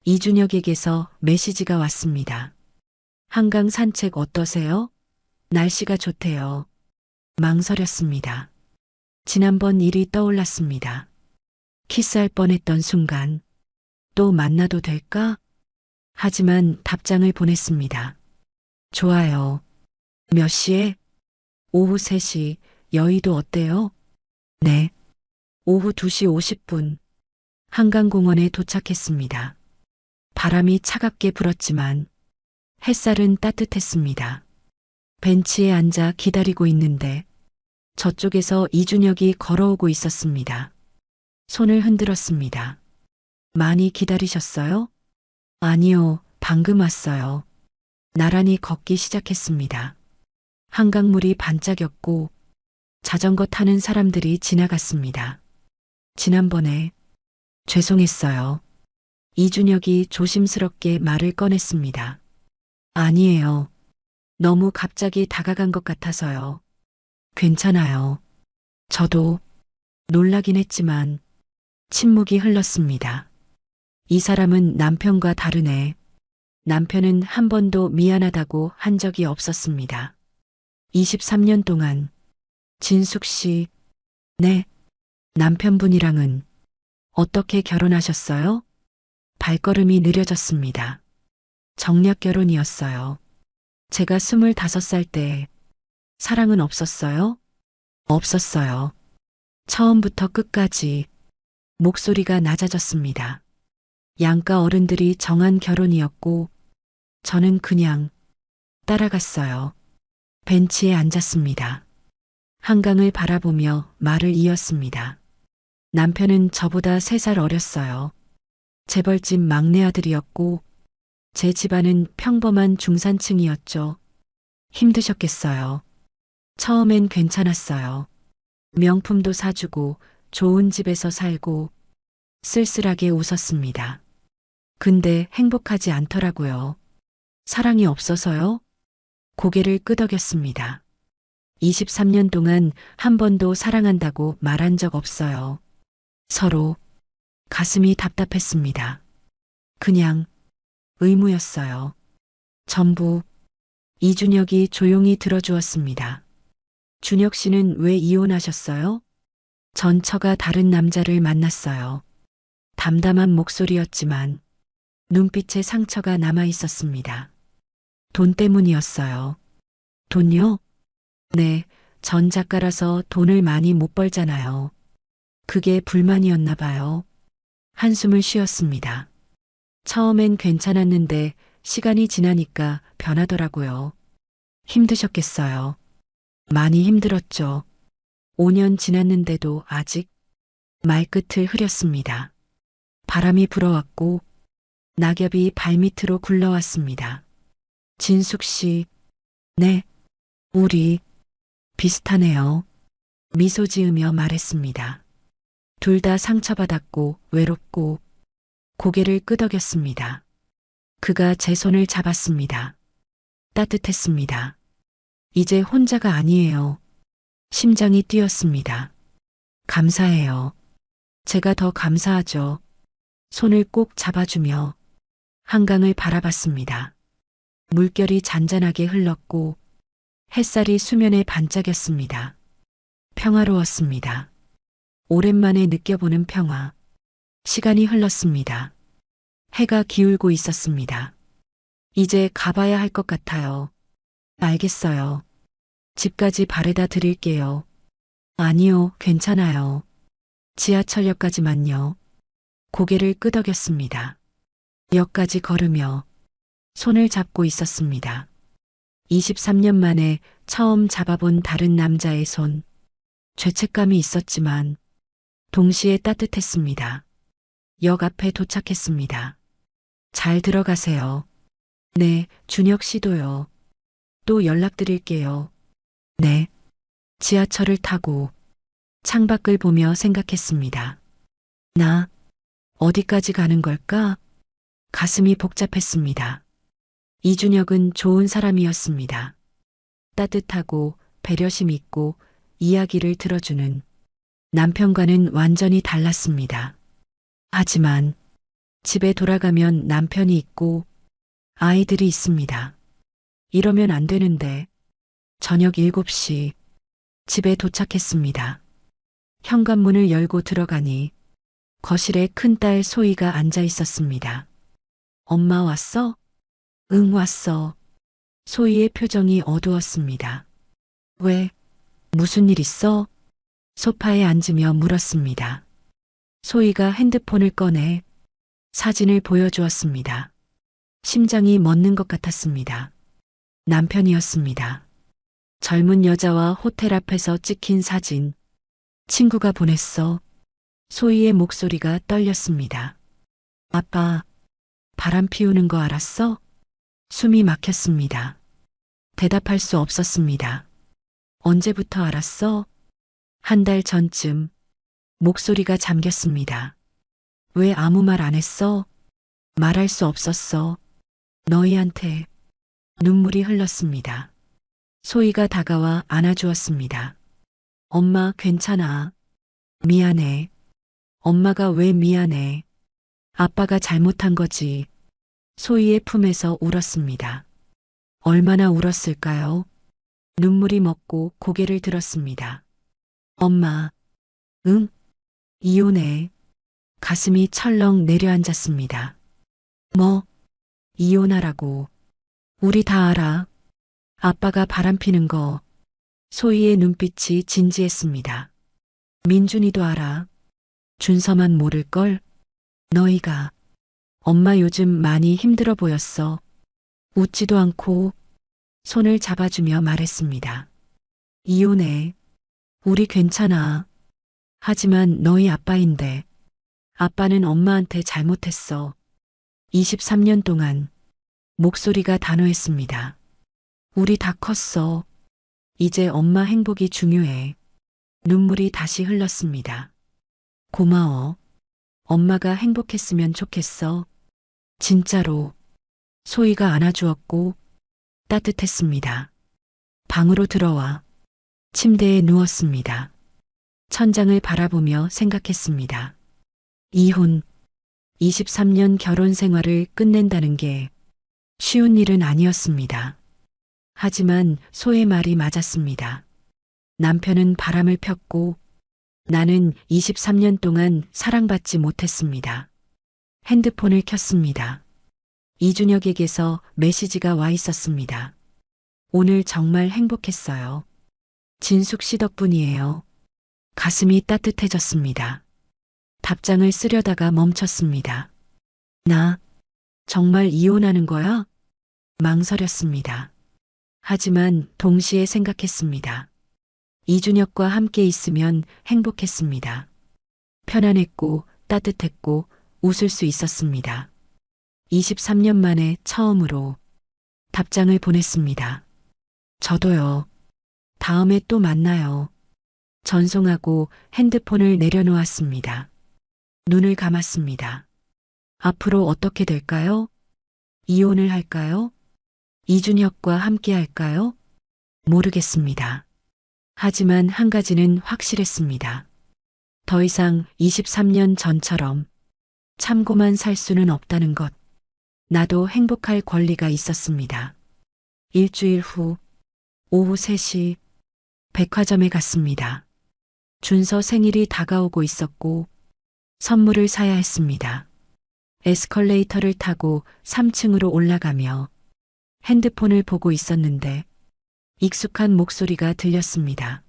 [SPEAKER 2] 이준혁에게서 메시지가 왔습니다. 한강 산책 어떠세요? 날씨가 좋대요. 망설였습니다. 지난번 일이 떠올랐습니다. 키스할 뻔했던 순간 또 만나도 될까? 하지만 답장을 보냈습니다. 좋아요. 몇 시에? 오후 3시. 여의도 어때요? 네. 오후 2시 50분. 한강공원에 도착했습니다. 바람이 차갑게 불었지만 햇살은 따뜻했습니다. 벤치에 앉아 기다리고 있는데 저쪽에서 이준혁이 걸어오고 있었습니다. 손을 흔들었습니다. 많이 기다리셨어요? 아니요, 방금 왔어요. 나란히 걷기 시작했습니다. 한강물이 반짝였고 자전거 타는 사람들이 지나갔습니다. 지난번에 죄송했어요. 이준혁이 조심스럽게 말을 꺼냈습니다. 아니에요. 너무 갑자기 다가간 것 같아서요. 괜찮아요. 저도 놀라긴 했지만 침묵이 흘렀습니다. 이 사람은 남편과 다르네. 남편은 한 번도 미안하다고 한 적이 없었습니다. 23년 동안 진숙 씨, 네, 남편분이랑은 어떻게 결혼하셨어요? 발걸음이 느려졌습니다. 정략 결혼이었어요. 제가 25살 때 사랑은 없었어요? 없었어요. 처음부터 끝까지 목소리가 낮아졌습니다. 양가 어른들이 정한 결혼이었고 저는 그냥 따라갔어요. 벤치에 앉았습니다. 한강을 바라보며 말을 이었습니다. 남편은 저보다 3살 어렸어요. 재벌집 막내 아들이었고 제 집안은 평범한 중산층이었죠. 힘드셨겠어요. 처음엔 괜찮았어요. 명품도 사주고 좋은 집에서 살고 쓸쓸하게 웃었습니다. 근데 행복하지 않더라고요. 사랑이 없어서요? 고개를 끄덕였습니다. 23년 동안 한 번도 사랑한다고 말한 적 없어요. 서로 가슴이 답답했습니다. 그냥 의무였어요. 전부 이준혁이 조용히 들어주었습니다. 준혁 씨는 왜 이혼하셨어요? 전 처가 다른 남자를 만났어요. 담담한 목소리였지만 눈빛에 상처가 남아 있었습니다. 돈 때문이었어요. 돈요? 네, 전 작가라서 돈을 많이 못 벌잖아요. 그게 불만이었나 봐요. 한숨을 쉬었습니다. 처음엔 괜찮았는데 시간이 지나니까 변하더라고요. 힘드셨겠어요. 많이 힘들었죠. 5년 지났는데도 아직 말끝을 흐렸습니다. 바람이 불어왔고 낙엽이 발밑으로 굴러왔습니다. 진숙 씨, 네, 우리 비슷하네요. 미소 지으며 말했습니다. 둘 다 상처받았고 외롭고 고개를 끄덕였습니다. 그가 제 손을 잡았습니다. 따뜻했습니다. 이제 혼자가 아니에요. 심장이 뛰었습니다. 감사해요. 제가 더 감사하죠. 손을 꼭 잡아주며 한강을 바라봤습니다. 물결이 잔잔하게 흘렀고 햇살이 수면에 반짝였습니다. 평화로웠습니다. 오랜만에 느껴보는 평화. 시간이 흘렀습니다. 해가 기울고 있었습니다. 이제 가봐야 할 것 같아요. 알겠어요. 집까지 바래다 드릴게요. 아니요, 괜찮아요. 지하철역까지만요. 고개를 끄덕였습니다. 역까지 걸으며 손을 잡고 있었습니다. 23년 만에 처음 잡아본 다른 남자의 손. 죄책감이 있었지만 동시에 따뜻했습니다. 역 앞에 도착했습니다. 잘 들어가세요. 네, 준혁 씨도요. 또 연락드릴게요. 네. 지하철을 타고 창밖을 보며 생각했습니다. 나 어디까지 가는 걸까? 가슴이 복잡했습니다. 이준혁은 좋은 사람이었습니다. 따뜻하고 배려심 있고 이야기를 들어주는 남편과는 완전히 달랐습니다. 하지만 집에 돌아가면 남편이 있고 아이들이 있습니다. 이러면 안 되는데 저녁 7시 집에 도착했습니다. 현관문을 열고 들어가니 거실에 큰딸 소희가 앉아 있었습니다. 엄마 왔어? 응, 왔어. 소희의 표정이 어두웠습니다. 왜? 무슨 일 있어? 소파에 앉으며 물었습니다. 소희가 핸드폰을 꺼내 사진을 보여주었습니다. 심장이 멎는 것 같았습니다. 남편이었습니다. 젊은 여자와 호텔 앞에서 찍힌 사진. 친구가 보냈어. 소희의 목소리가 떨렸습니다. 아빠, 바람 피우는 거 알았어? 숨이 막혔습니다. 대답할 수 없었습니다. 언제부터 알았어? 한 달 전쯤. 목소리가 잠겼습니다. 왜 아무 말 안 했어? 말할 수 없었어. 너희한테. 눈물이 흘렀습니다. 소희가 다가와 안아주었습니다. 엄마, 괜찮아. 미안해. 엄마가 왜 미안해? 아빠가 잘못한 거지. 소희의 품에서 울었습니다. 얼마나 울었을까요? 눈물이 멎고 고개를 들었습니다. 엄마, 응? 이혼해. 가슴이 철렁 내려앉았습니다. 뭐? 이혼하라고. 우리 다 알아. 아빠가 바람피는 거. 소희의 눈빛이 진지했습니다. 민준이도 알아. 준서만 모를걸? 너희가. 엄마 요즘 많이 힘들어 보였어. 웃지도 않고 손을 잡아주며 말했습니다. 이혼해. 우리 괜찮아. 하지만 너희 아빠인데. 아빠는 엄마한테 잘못했어. 23년 동안. 목소리가 단호했습니다. 우리 다 컸어. 이제 엄마 행복이 중요해. 눈물이 다시 흘렀습니다. 고마워. 엄마가 행복했으면 좋겠어. 진짜로. 소희가 안아주었고 따뜻했습니다. 방으로 들어와 침대에 누웠습니다. 천장을 바라보며 생각했습니다. 이혼, 23년 결혼 생활을 끝낸다는 게 쉬운 일은 아니었습니다. 하지만 소의 말이 맞았습니다. 남편은 바람을 폈고 나는 23년 동안 사랑받지 못했습니다. 핸드폰을 켰습니다. 이준혁에게서 메시지가 와 있었습니다. 오늘 정말 행복했어요. 진숙 씨 덕분이에요. 가슴이 따뜻해졌습니다. 답장을 쓰려다가 멈췄습니다. 나 정말 이혼하는 거야? 망설였습니다. 하지만 동시에 생각했습니다. 이준혁과 함께 있으면 행복했습니다. 편안했고 따뜻했고 웃을 수 있었습니다. 23년 만에 처음으로 답장을 보냈습니다. 저도요. 다음에 또 만나요. 전송하고 핸드폰을 내려놓았습니다. 눈을 감았습니다. 앞으로 어떻게 될까요? 이혼을 할까요? 이준혁과 함께 할까요? 모르겠습니다. 하지만 한 가지는 확실했습니다. 더 이상 23년 전처럼 참고만 살 수는 없다는 것. 나도 행복할 권리가 있었습니다. 일주일 후 오후 3시 백화점에 갔습니다. 준서 생일이 다가오고 있었고 선물을 사야 했습니다. 에스컬레이터를 타고 3층으로 올라가며 핸드폰을 보고 있었는데 익숙한 목소리가 들렸습니다.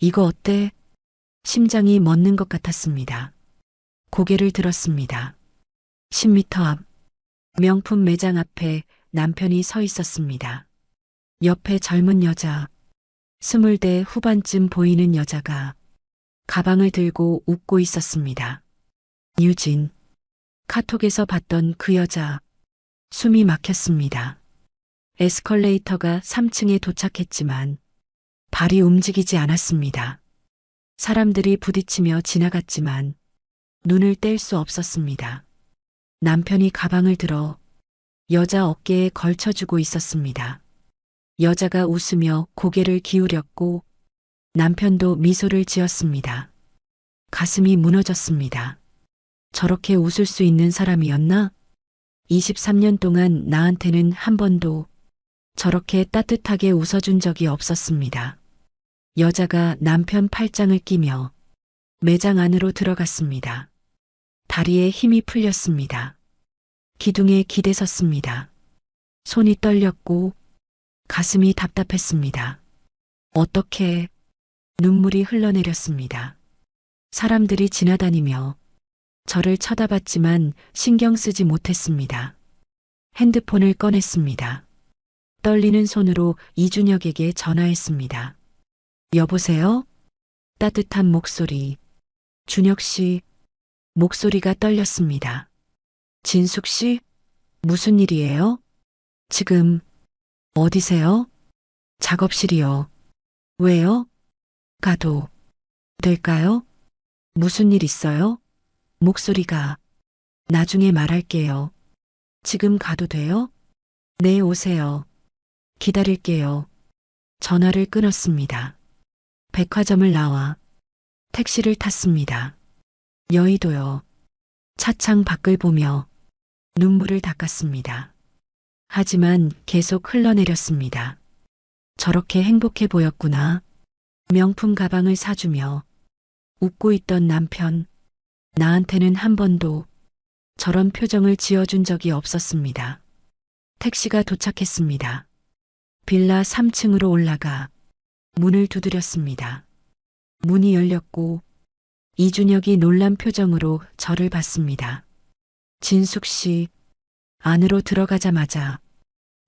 [SPEAKER 2] 이거 어때? 심장이 멎는 것 같았습니다. 고개를 들었습니다. 10m 앞 명품 매장 앞에 남편이 서 있었습니다. 옆에 젊은 여자, 20대 후반쯤 보이는 여자가 가방을 들고 웃고 있었습니다. 유진, 카톡에서 봤던 그 여자, 숨이 막혔습니다. 에스컬레이터가 3층에 도착했지만 발이 움직이지 않았습니다. 사람들이 부딪히며 지나갔지만 눈을 뗄 수 없었습니다. 남편이 가방을 들어 여자 어깨에 걸쳐주고 있었습니다. 여자가 웃으며 고개를 기울였고 남편도 미소를 지었습니다. 가슴이 무너졌습니다. 저렇게 웃을 수 있는 사람이었나? 23년 동안 나한테는 한 번도 저렇게 따뜻하게 웃어준 적이 없었습니다. 여자가 남편 팔짱을 끼며 매장 안으로 들어갔습니다. 다리에 힘이 풀렸습니다. 기둥에 기대섰습니다. 손이 떨렸고 가슴이 답답했습니다. 어떻게 눈물이 흘러내렸습니다. 사람들이 지나다니며 저를 쳐다봤지만 신경 쓰지 못했습니다. 핸드폰을 꺼냈습니다. 떨리는 손으로 이준혁에게 전화했습니다. 여보세요? 따뜻한 목소리. 준혁 씨. 목소리가 떨렸습니다. 진숙 씨? 무슨 일이에요? 지금 어디세요? 작업실이요. 왜요? 가도 될까요? 무슨 일 있어요? 목소리가 나중에 말할게요. 지금 가도 돼요? 네, 오세요. 기다릴게요. 전화를 끊었습니다. 백화점을 나와 택시를 탔습니다. 여의도요. 차창 밖을 보며 눈물을 닦았습니다. 하지만 계속 흘러내렸습니다. 저렇게 행복해 보였구나. 명품 가방을 사주며 웃고 있던 남편. 나한테는 한 번도 저런 표정을 지어준 적이 없었습니다. 택시가 도착했습니다. 빌라 3층으로 올라가 문을 두드렸습니다. 문이 열렸고 이준혁이 놀란 표정으로 저를 봤습니다. 진숙 씨, 안으로 들어가자마자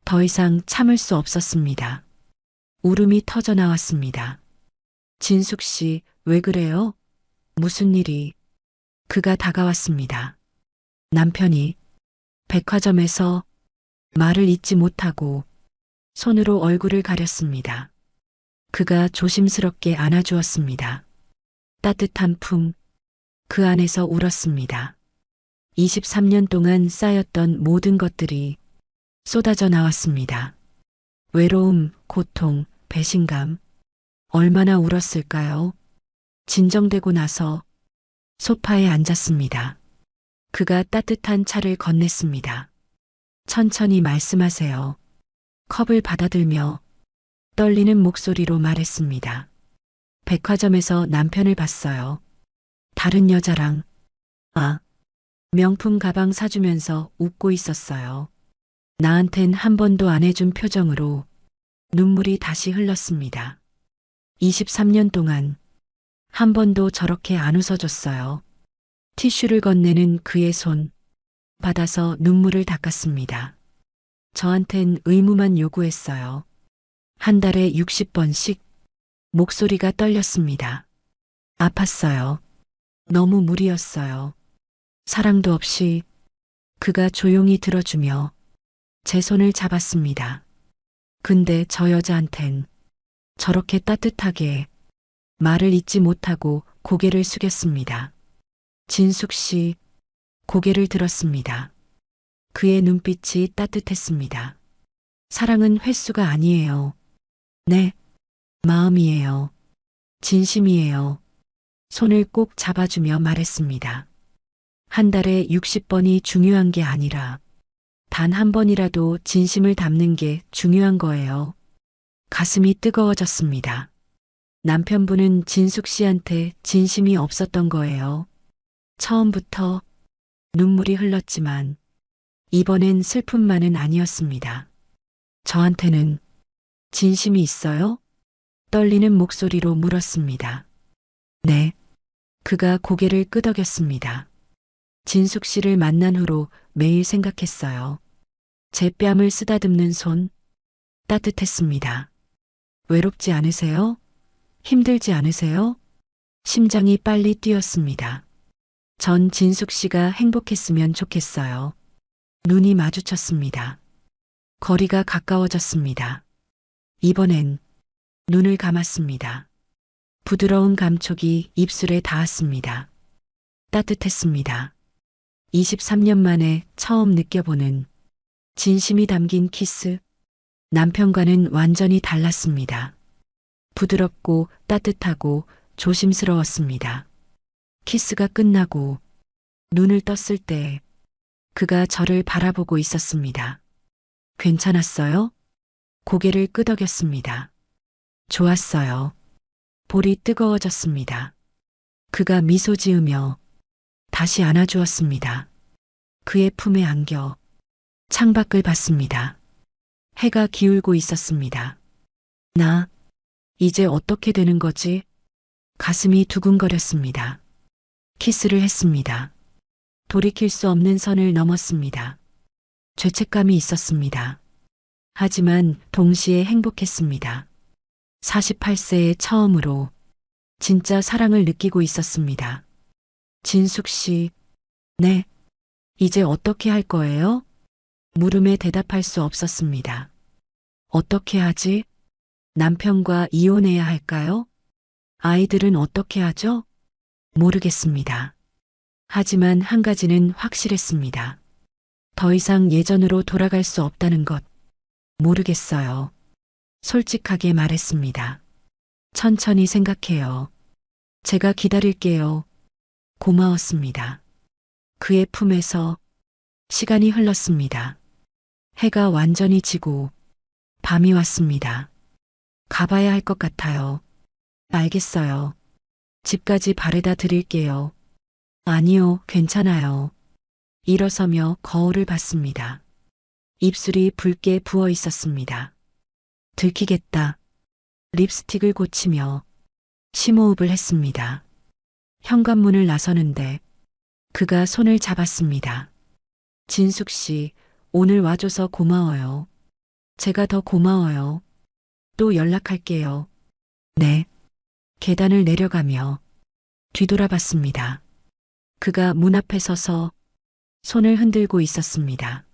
[SPEAKER 2] 더 이상 참을 수 없었습니다. 울음이 터져 나왔습니다. 진숙 씨, 왜 그래요? 무슨 일이? 그가 다가왔습니다. 남편이 백화점에서 말을 잇지 못하고 손으로 얼굴을 가렸습니다. 그가 조심스럽게 안아주었습니다. 따뜻한 품, 그 안에서 울었습니다. 23년 동안 쌓였던 모든 것들이 쏟아져 나왔습니다. 외로움, 고통, 배신감. 얼마나 울었을까요? 진정되고 나서 소파에 앉았습니다. 그가 따뜻한 차를 건넸습니다. 천천히 말씀하세요. 컵을 받아들며 떨리는 목소리로 말했습니다. 백화점에서 남편을 봤어요. 다른 여자랑, 명품 가방 사주면서 웃고 있었어요. 나한텐 한 번도 안 해준 표정으로 눈물이 다시 흘렀습니다. 23년 동안 한 번도 저렇게 안 웃어줬어요. 티슈를 건네는 그의 손, 받아서 눈물을 닦았습니다. 저한텐 의무만 요구했어요. 한 달에 60번씩. 목소리가 떨렸습니다. 아팠어요. 너무 무리였어요. 사랑도 없이. 그가 조용히 들어주며 제 손을 잡았습니다. 근데 저 여자한텐 저렇게 따뜻하게 말을 잇지 못하고 고개를 숙였습니다. 진숙 씨, 고개를 들었습니다. 그의 눈빛이 따뜻했습니다. 사랑은 횟수가 아니에요. 네, 마음이에요. 진심이에요. 손을 꼭 잡아주며 말했습니다. 한 달에 60번이 중요한 게 아니라 단 한 번이라도 진심을 담는 게 중요한 거예요. 가슴이 뜨거워졌습니다. 남편분은 진숙 씨한테 진심이 없었던 거예요. 처음부터. 눈물이 흘렀지만 이번엔 슬픔만은 아니었습니다. 저한테는 진심이 있어요? 떨리는 목소리로 물었습니다. 네. 그가 고개를 끄덕였습니다. 진숙 씨를 만난 후로 매일 생각했어요. 제 뺨을 쓰다듬는 손, 따뜻했습니다. 외롭지 않으세요? 힘들지 않으세요? 심장이 빨리 뛰었습니다. 전 진숙 씨가 행복했으면 좋겠어요. 눈이 마주쳤습니다. 거리가 가까워졌습니다. 이번엔 눈을 감았습니다. 부드러운 감촉이 입술에 닿았습니다. 따뜻했습니다. 23년 만에 처음 느껴보는 진심이 담긴 키스. 남편과는 완전히 달랐습니다. 부드럽고 따뜻하고 조심스러웠습니다. 키스가 끝나고 눈을 떴을 때 그가 저를 바라보고 있었습니다. 괜찮았어요? 고개를 끄덕였습니다. 좋았어요. 볼이 뜨거워졌습니다. 그가 미소 지으며 다시 안아주었습니다. 그의 품에 안겨 창밖을 봤습니다. 해가 기울고 있었습니다. 나, 이제 어떻게 되는 거지? 가슴이 두근거렸습니다. 키스를 했습니다. 돌이킬 수 없는 선을 넘었습니다. 죄책감이 있었습니다. 하지만 동시에 행복했습니다. 48세에 처음으로 진짜 사랑을 느끼고 있었습니다. 진숙 씨, 네, 이제 어떻게 할 거예요? 물음에 대답할 수 없었습니다. 어떻게 하지? 남편과 이혼해야 할까요? 아이들은 어떻게 하죠? 모르겠습니다. 하지만 한 가지는 확실했습니다. 더 이상 예전으로 돌아갈 수 없다는 것. 모르겠어요. 솔직하게 말했습니다. 천천히 생각해요. 제가 기다릴게요. 고마웠습니다. 그의 품에서 시간이 흘렀습니다. 해가 완전히 지고 밤이 왔습니다. 가봐야 할 것 같아요. 알겠어요. 집까지 바래다 드릴게요. 아니요, 괜찮아요. 일어서며 거울을 봤습니다. 입술이 붉게 부어 있었습니다. 들키겠다. 립스틱을 고치며 심호흡을 했습니다. 현관문을 나서는데 그가 손을 잡았습니다. 진숙 씨, 오늘 와줘서 고마워요. 제가 더 고마워요. 또 연락할게요. 네. 계단을 내려가며 뒤돌아봤습니다. 그가 문 앞에 서서 손을 흔들고 있었습니다.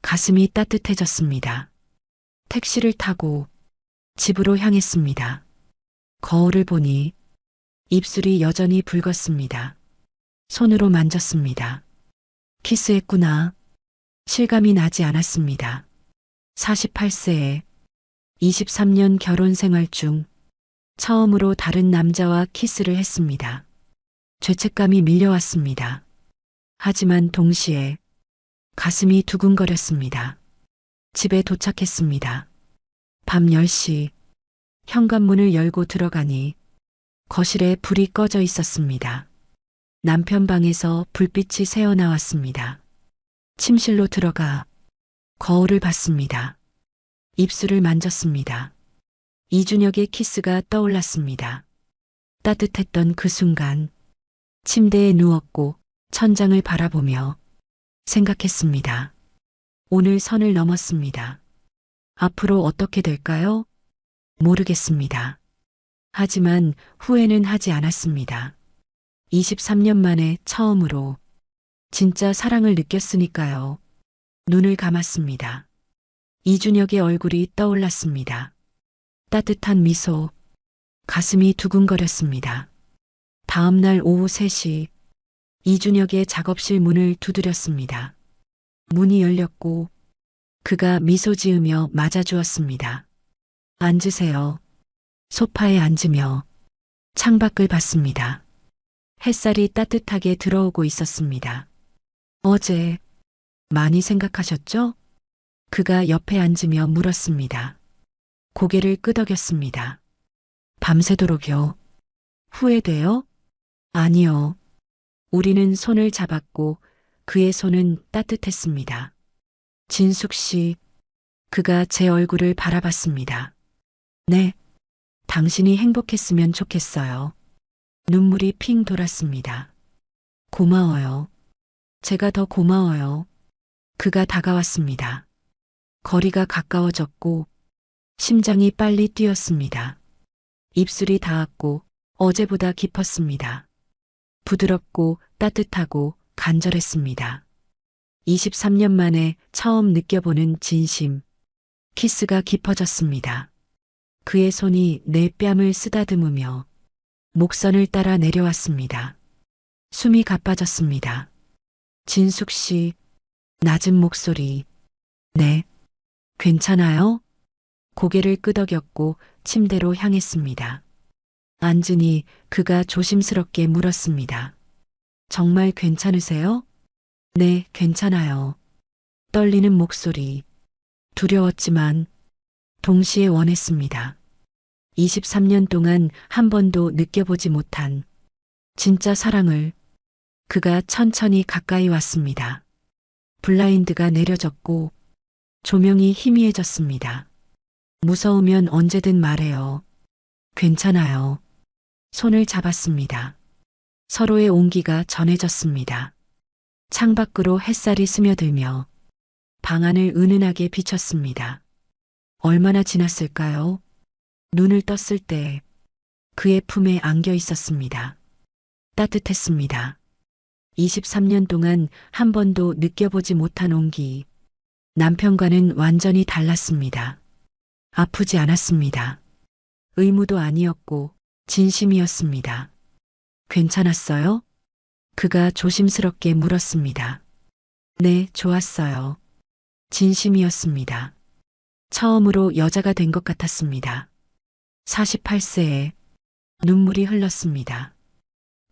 [SPEAKER 2] 가슴이 따뜻해졌습니다. 택시를 타고 집으로 향했습니다. 거울을 보니 입술이 여전히 붉었습니다. 손으로 만졌습니다. 키스했구나. 실감이 나지 않았습니다. 48세에 23년 결혼 생활 중 처음으로 다른 남자와 키스를 했습니다. 죄책감이 밀려왔습니다. 하지만 동시에 가슴이 두근거렸습니다. 집에 도착했습니다. 밤 10시 현관문을 열고 들어가니 거실에 불이 꺼져 있었습니다. 남편 방에서 불빛이 새어나왔습니다. 침실로 들어가 거울을 봤습니다. 입술을 만졌습니다. 이준혁의 키스가 떠올랐습니다. 따뜻했던 그 순간 침대에 누웠고 천장을 바라보며 생각했습니다. 오늘 선을 넘었습니다. 앞으로 어떻게 될까요? 모르겠습니다. 하지만 후회는 하지 않았습니다. 23년 만에 처음으로 진짜 사랑을 느꼈으니까요. 눈을 감았습니다. 이준혁의 얼굴이 떠올랐습니다. 따뜻한 미소, 가슴이 두근거렸습니다. 다음 날 오후 3시 이준혁의 작업실 문을 두드렸습니다. 문이 열렸고 그가 미소 지으며 맞아주었습니다. 앉으세요. 소파에 앉으며 창밖을 봤습니다. 햇살이 따뜻하게 들어오고 있었습니다. 어제 많이 생각하셨죠? 그가 옆에 앉으며 물었습니다. 고개를 끄덕였습니다. 밤새도록요. 후회돼요? 아니요. 우리는 손을 잡았고 그의 손은 따뜻했습니다. 진숙 씨, 그가 제 얼굴을 바라봤습니다. 네, 당신이 행복했으면 좋겠어요. 눈물이 핑 돌았습니다. 고마워요. 제가 더 고마워요. 그가 다가왔습니다. 거리가 가까워졌고 심장이 빨리 뛰었습니다. 입술이 닿았고 어제보다 깊었습니다. 부드럽고 따뜻하고 간절했습니다. 23년 만에 처음 느껴보는 진심. 키스가 깊어졌습니다. 그의 손이 내 뺨을 쓰다듬으며 목선을 따라 내려왔습니다. 숨이 가빠졌습니다. 진숙 씨, 낮은 목소리. 네, 괜찮아요? 고개를 끄덕였고 침대로 향했습니다. 앉으니 그가 조심스럽게 물었습니다. 정말 괜찮으세요? 네, 괜찮아요. 떨리는 목소리. 두려웠지만 동시에 원했습니다. 23년 동안 한 번도 느껴보지 못한 진짜 사랑을 그가 천천히 가까이 왔습니다. 블라인드가 내려졌고 조명이 희미해졌습니다. 무서우면 언제든 말해요. 괜찮아요. 손을 잡았습니다. 서로의 온기가 전해졌습니다. 창밖으로 햇살이 스며들며 방 안을 은은하게 비쳤습니다. 얼마나 지났을까요? 눈을 떴을 때 그의 품에 안겨 있었습니다. 따뜻했습니다. 23년 동안 한 번도 느껴보지 못한 온기. 남편과는 완전히 달랐습니다. 아프지 않았습니다. 의무도 아니었고 진심이었습니다. 괜찮았어요? 그가 조심스럽게 물었습니다. 네, 좋았어요. 진심이었습니다. 처음으로 여자가 된 것 같았습니다. 48세에 눈물이 흘렀습니다.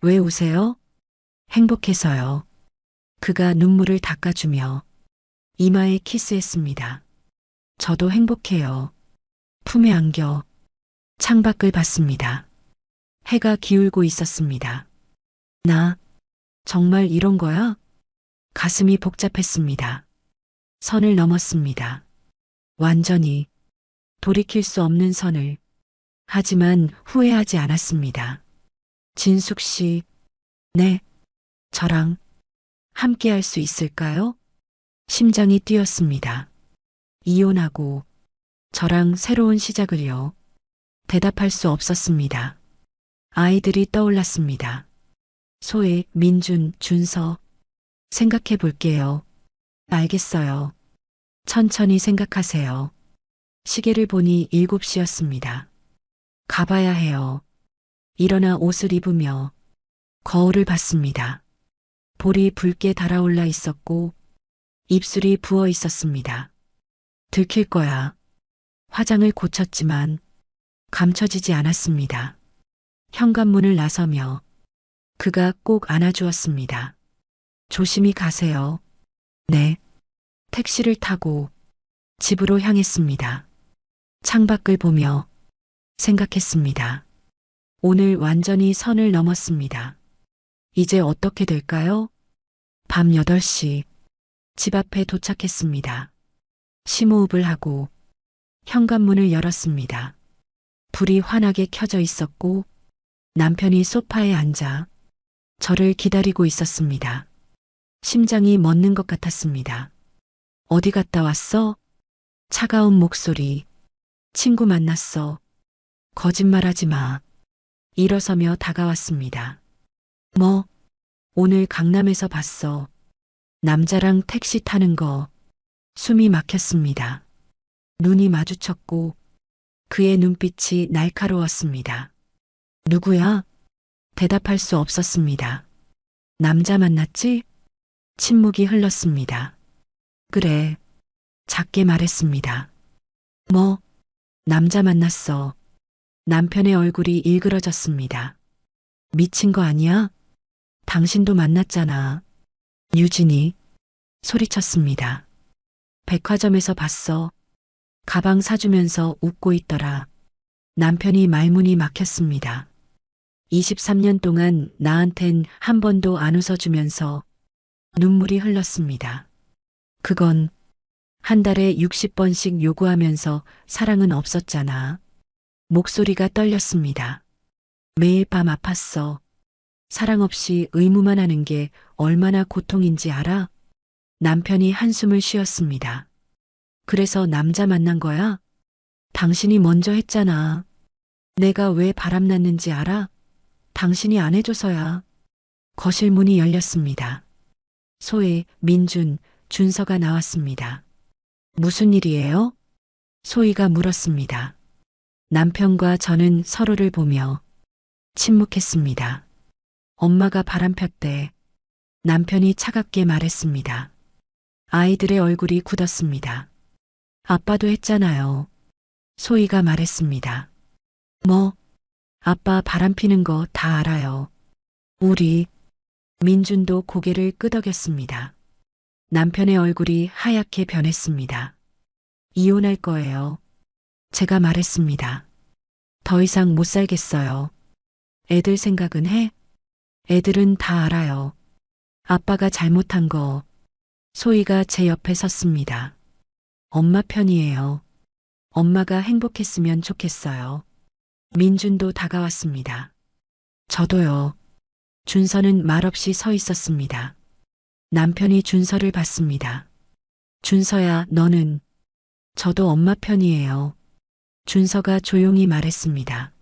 [SPEAKER 2] 왜 우세요? 행복해서요. 그가 눈물을 닦아주며 이마에 키스했습니다. 저도 행복해요. 품에 안겨 창밖을 봤습니다. 해가 기울고 있었습니다. 나 정말 이런 거야? 가슴이 복잡했습니다. 선을 넘었습니다. 완전히 돌이킬 수 없는 선을. 하지만 후회하지 않았습니다. 진숙 씨, 네, 저랑 함께 할 수 있을까요? 심장이 뛰었습니다. 이혼하고 저랑 새로운 시작을요. 대답할 수 없었습니다. 아이들이 떠올랐습니다. 소혜, 민준, 준서. 생각해 볼게요. 알겠어요. 천천히 생각하세요. 시계를 보니 7시였습니다. 가봐야 해요. 일어나 옷을 입으며 거울을 봤습니다. 볼이 붉게 달아올라 있었고 입술이 부어 있었습니다. 들킬 거야. 화장을 고쳤지만 감춰지지 않았습니다. 현관문을 나서며 그가 꼭 안아주었습니다. 조심히 가세요. 네. 택시를 타고 집으로 향했습니다. 창밖을 보며 생각했습니다. 오늘 완전히 선을 넘었습니다. 이제 어떻게 될까요? 밤 8시 집 앞에 도착했습니다. 심호흡을 하고 현관문을 열었습니다. 불이 환하게 켜져 있었고 남편이 소파에 앉아 저를 기다리고 있었습니다. 심장이 멎는 것 같았습니다. 어디 갔다 왔어? 차가운 목소리. 친구 만났어. 거짓말하지 마. 일어서며 다가왔습니다. 뭐? 오늘 강남에서 봤어. 남자랑 택시 타는 거. 숨이 막혔습니다. 눈이 마주쳤고 그의 눈빛이 날카로웠습니다. 누구야? 대답할 수 없었습니다. 남자 만났지? 침묵이 흘렀습니다. 그래. 작게 말했습니다. 뭐? 남자 만났어. 남편의 얼굴이 일그러졌습니다. 미친 거 아니야? 당신도 만났잖아. 유진이 소리쳤습니다. 백화점에서 봤어. 가방 사주면서 웃고 있더라. 남편이 말문이 막혔습니다. 23년 동안 나한텐 한 번도 안 웃어주면서 눈물이 흘렀습니다. 그건 한 달에 60번씩 요구하면서 사랑은 없었잖아. 목소리가 떨렸습니다. 매일 밤 아팠어. 사랑 없이 의무만 하는 게 얼마나 고통인지 알아? 남편이 한숨을 쉬었습니다. 그래서 남자 만난 거야? 당신이 먼저 했잖아. 내가 왜 바람났는지 알아? 당신이 안 해줘서야. 거실 문이 열렸습니다. 소혜, 민준, 준서가 나왔습니다. 무슨 일이에요? 소희가 물었습니다. 남편과 저는 서로를 보며 침묵했습니다. 엄마가 바람 폈대. 남편이 차갑게 말했습니다. 아이들의 얼굴이 굳었습니다. 아빠도 했잖아요. 소희가 말했습니다. 뭐? 아빠 바람 피는 거 다 알아요. 우리. 민준도 고개를 끄덕였습니다. 남편의 얼굴이 하얗게 변했습니다. 이혼할 거예요. 제가 말했습니다. 더 이상 못 살겠어요. 애들 생각은 해? 애들은 다 알아요. 아빠가 잘못한 거. 소희가 제 옆에 섰습니다. 엄마 편이에요. 엄마가 행복했으면 좋겠어요. 민준도 다가왔습니다. 저도요. 준서는 말없이 서 있었습니다. 남편이 준서를 봤습니다. 준서야, 너는? 저도 엄마 편이에요. 준서가 조용히 말했습니다.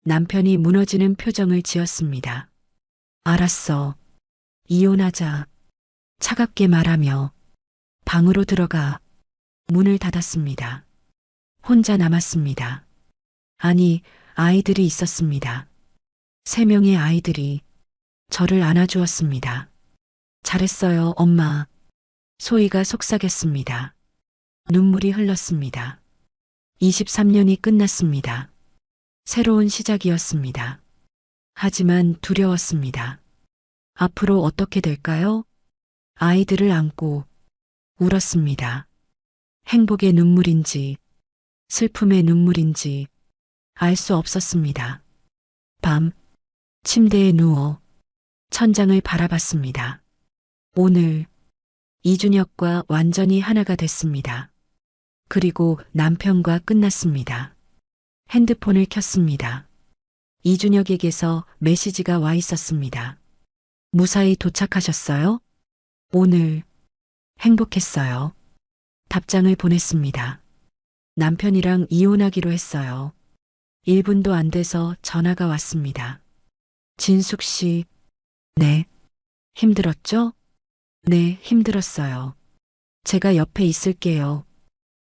[SPEAKER 2] 남편이 무너지는 표정을 지었습니다. 알았어. 이혼하자. 차갑게 말하며 방으로 들어가 문을 닫았습니다. 혼자 남았습니다. 아니, 아이들이 있었습니다. 3명의 아이들이 저를 안아주었습니다. 잘했어요, 엄마. 소희가 속삭였습니다. 눈물이 흘렀습니다. 23년이 끝났습니다. 새로운 시작이었습니다. 하지만 두려웠습니다. 앞으로 어떻게 될까요? 아이들을 안고 울었습니다. 행복의 눈물인지 슬픔의 눈물인지 알 수 없었습니다. 밤, 침대에 누워 천장을 바라봤습니다. 오늘 이준혁과 완전히 하나가 됐습니다. 그리고 남편과 끝났습니다. 핸드폰을 켰습니다. 이준혁에게서 메시지가 와 있었습니다. 무사히 도착하셨어요? 오늘 행복했어요. 답장을 보냈습니다. 남편이랑 이혼하기로 했어요. 1분도 안 돼서 전화가 왔습니다. 진숙 씨, 네. 힘들었죠? 네, 힘들었어요. 제가 옆에 있을게요.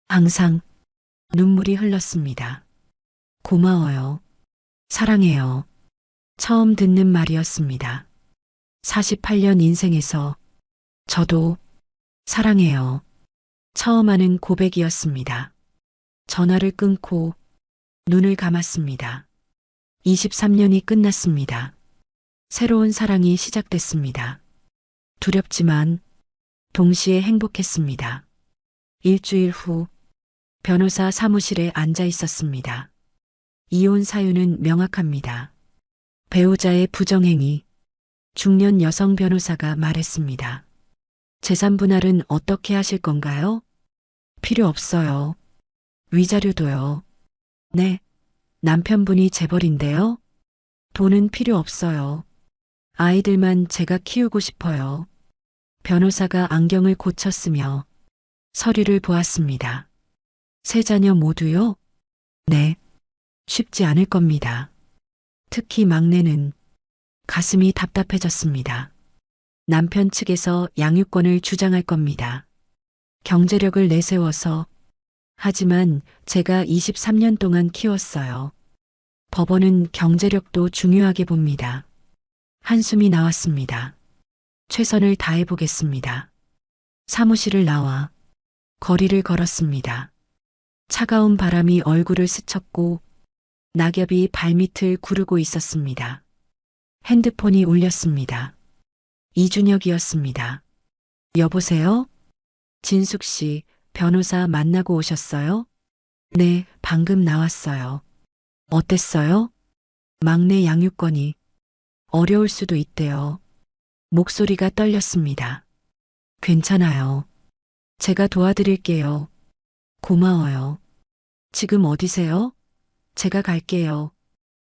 [SPEAKER 2] 항상. 눈물이 흘렀습니다. 고마워요. 사랑해요. 처음 듣는 말이었습니다. 48년 인생에서 저도 사랑해요. 처음 하는 고백이었습니다. 전화를 끊고 눈을 감았습니다. 23년이 끝났습니다. 새로운 사랑이 시작됐습니다. 두렵지만 동시에 행복했습니다. 일주일 후 변호사 사무실에 앉아 있었습니다. 이혼 사유는 명확합니다. 배우자의 부정행위. 중년 여성 변호사가 말했습니다. 재산 분할은 어떻게 하실 건가요? 필요 없어요. 위자료도요. 네. 남편분이 재벌인데요. 돈은 필요 없어요. 아이들만 제가 키우고 싶어요. 변호사가 안경을 고쳤으며 서류를 보았습니다. 3자녀 모두요? 네. 쉽지 않을 겁니다. 특히 막내는 가슴이 답답해졌습니다. 남편 측에서 양육권을 주장할 겁니다. 경제력을 내세워서. 하지만 제가 23년 동안 키웠어요. 법원은 경제력도 중요하게 봅니다. 한숨이 나왔습니다. 최선을 다해보겠습니다. 사무실을 나와 거리를 걸었습니다. 차가운 바람이 얼굴을 스쳤고 낙엽이 발밑을 구르고 있었습니다. 핸드폰이 울렸습니다. 이준혁이었습니다. 여보세요? 진숙 씨, 변호사 만나고 오셨어요? 네, 방금 나왔어요. 어땠어요? 막내 양육권이 어려울 수도 있대요. 목소리가 떨렸습니다. 괜찮아요. 제가 도와드릴게요. 고마워요. 지금 어디세요? 제가 갈게요.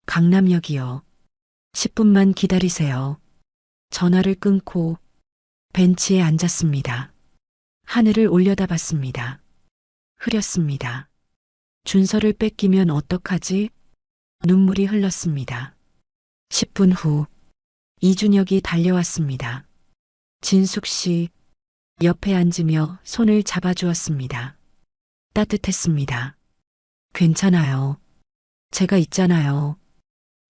[SPEAKER 2] 강남역이요. 10분만 기다리세요. 전화를 끊고 벤치에 앉았습니다. 하늘을 올려다봤습니다. 흐렸습니다. 준서를 뺏기면 어떡하지? 눈물이 흘렀습니다. 10분 후 이준혁이 달려왔습니다. 진숙 씨, 옆에 앉으며 손을 잡아주었습니다. 따뜻했습니다. 괜찮아요. 제가 있잖아요.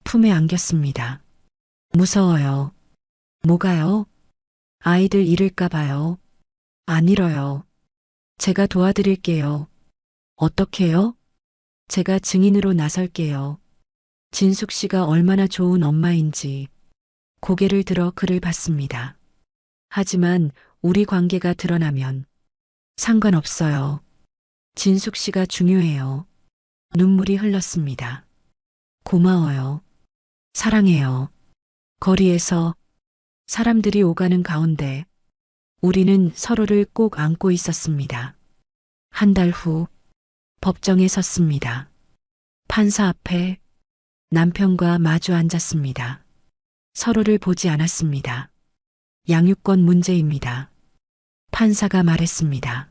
[SPEAKER 2] 품에 안겼습니다. 무서워요. 뭐가요? 아이들 잃을까봐요. 안 잃어요. 제가 도와드릴게요. 어떻게요? 제가 증인으로 나설게요. 진숙 씨가 얼마나 좋은 엄마인지 고개를 들어 그를 봤습니다. 하지만 우리 관계가 드러나면 상관없어요. 진숙 씨가 중요해요. 눈물이 흘렀습니다. 고마워요. 사랑해요. 거리에서 사람들이 오가는 가운데 우리는 서로를 꼭 안고 있었습니다. 한 달 후 법정에 섰습니다. 판사 앞에 남편과 마주 앉았습니다. 서로를 보지 않았습니다. 양육권 문제입니다. 판사가 말했습니다.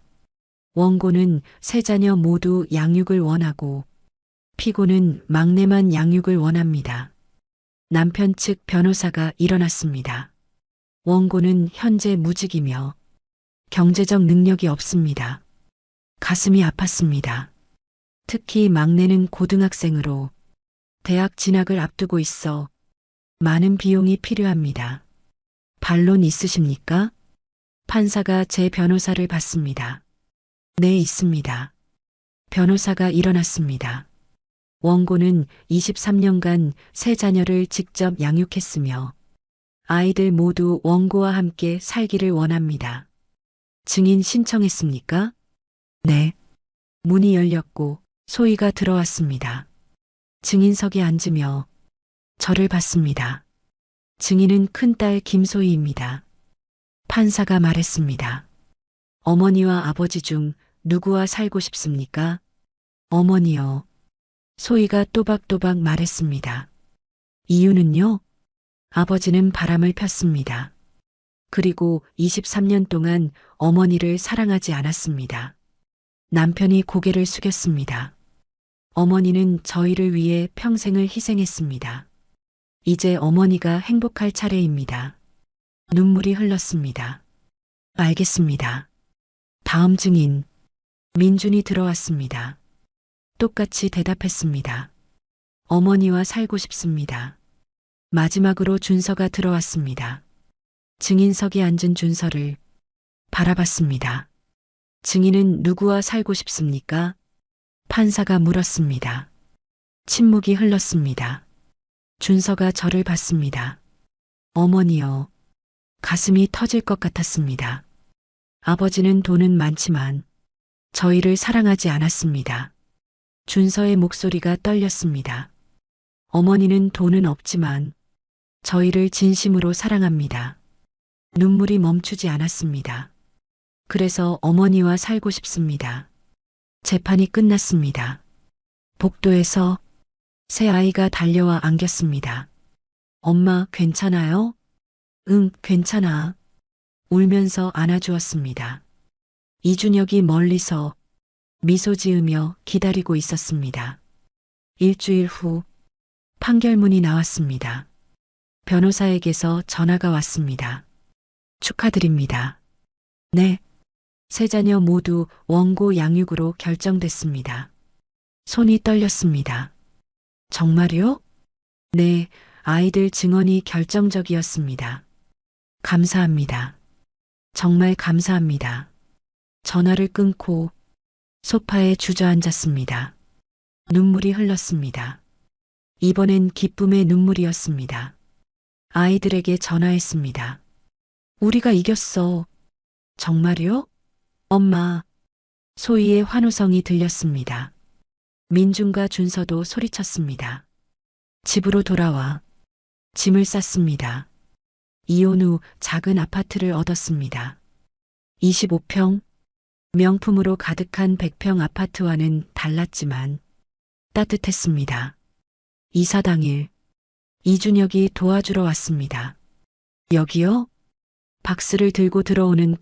[SPEAKER 2] 원고는 세 자녀 모두 양육을 원하고 피고는 막내만 양육을 원합니다. 남편 측 변호사가 일어났습니다. 원고는 현재 무직이며 경제적 능력이 없습니다. 가슴이 아팠습니다. 특히 막내는 고등학생으로 대학 진학을 앞두고 있어 많은 비용이 필요합니다. 반론 있으십니까? 판사가 제 변호사를 받습니다. 네, 있습니다. 변호사가 일어났습니다. 원고는 23년간 세 자녀를 직접 양육했으며 아이들 모두 원고와 함께 살기를 원합니다. 증인 신청했습니까? 네. 문이 열렸고 소희가 들어왔습니다. 증인석에 앉으며 저를 봤습니다. 증인은 큰딸 김소희입니다. 판사가 말했습니다. 어머니와 아버지 중 누구와 살고 싶습니까? 어머니요. 소희가 또박또박 말했습니다. 이유는요? 아버지는 바람을 폈습니다. 그리고 23년 동안 어머니를 사랑하지 않았습니다. 남편이 고개를 숙였습니다. 어머니는 저희를 위해 평생을 희생했습니다. 이제 어머니가 행복할 차례입니다. 눈물이 흘렀습니다. 알겠습니다. 다음 증인. 민준이 들어왔습니다. 똑같이 대답했습니다. 어머니와 살고 싶습니다. 마지막으로 준서가 들어왔습니다. 증인석에 앉은 준서를 바라봤습니다. 증인은 누구와 살고 싶습니까? 판사가 물었습니다. 침묵이 흘렀습니다. 준서가 저를 봤습니다. 어머니요. 가슴이 터질 것 같았습니다. 아버지는 돈은 많지만 저희를 사랑하지 않았습니다. 준서의 목소리가 떨렸습니다. 어머니는 돈은 없지만 저희를 진심으로 사랑합니다. 눈물이 멈추지 않았습니다. 그래서 어머니와 살고 싶습니다. 재판이 끝났습니다. 복도에서 새 아이가 달려와 안겼습니다. 엄마, 괜찮아요? 응, 괜찮아. 울면서 안아주었습니다. 이준혁이 멀리서 미소 지으며 기다리고 있었습니다. 일주일 후 판결문이 나왔습니다. 변호사에게서 전화가 왔습니다. 축하드립니다. 네. 세 자녀 모두 원고 양육으로 결정됐습니다. 손이 떨렸습니다. 정말요? 네, 아이들 증언이 결정적이었습니다. 감사합니다. 정말 감사합니다. 전화를 끊고 소파에 주저앉았습니다. 눈물이 흘렀습니다. 이번엔 기쁨의 눈물이었습니다. 아이들에게 전화했습니다. 우리가 이겼어. 정말요? 엄마. 소희의 환호성이 들렸습니다. 민준과 준서도 소리쳤습니다. 집으로 돌아와 짐을 쌌습니다. 이혼 후 작은 아파트를 얻었습니다. 25평, 명품으로 가득한 100평 아파트와는 달랐지만 따뜻했습니다. 이사 당일 이준혁이 도와주러 왔습니다. 여기요? 박스를 들고 들어오는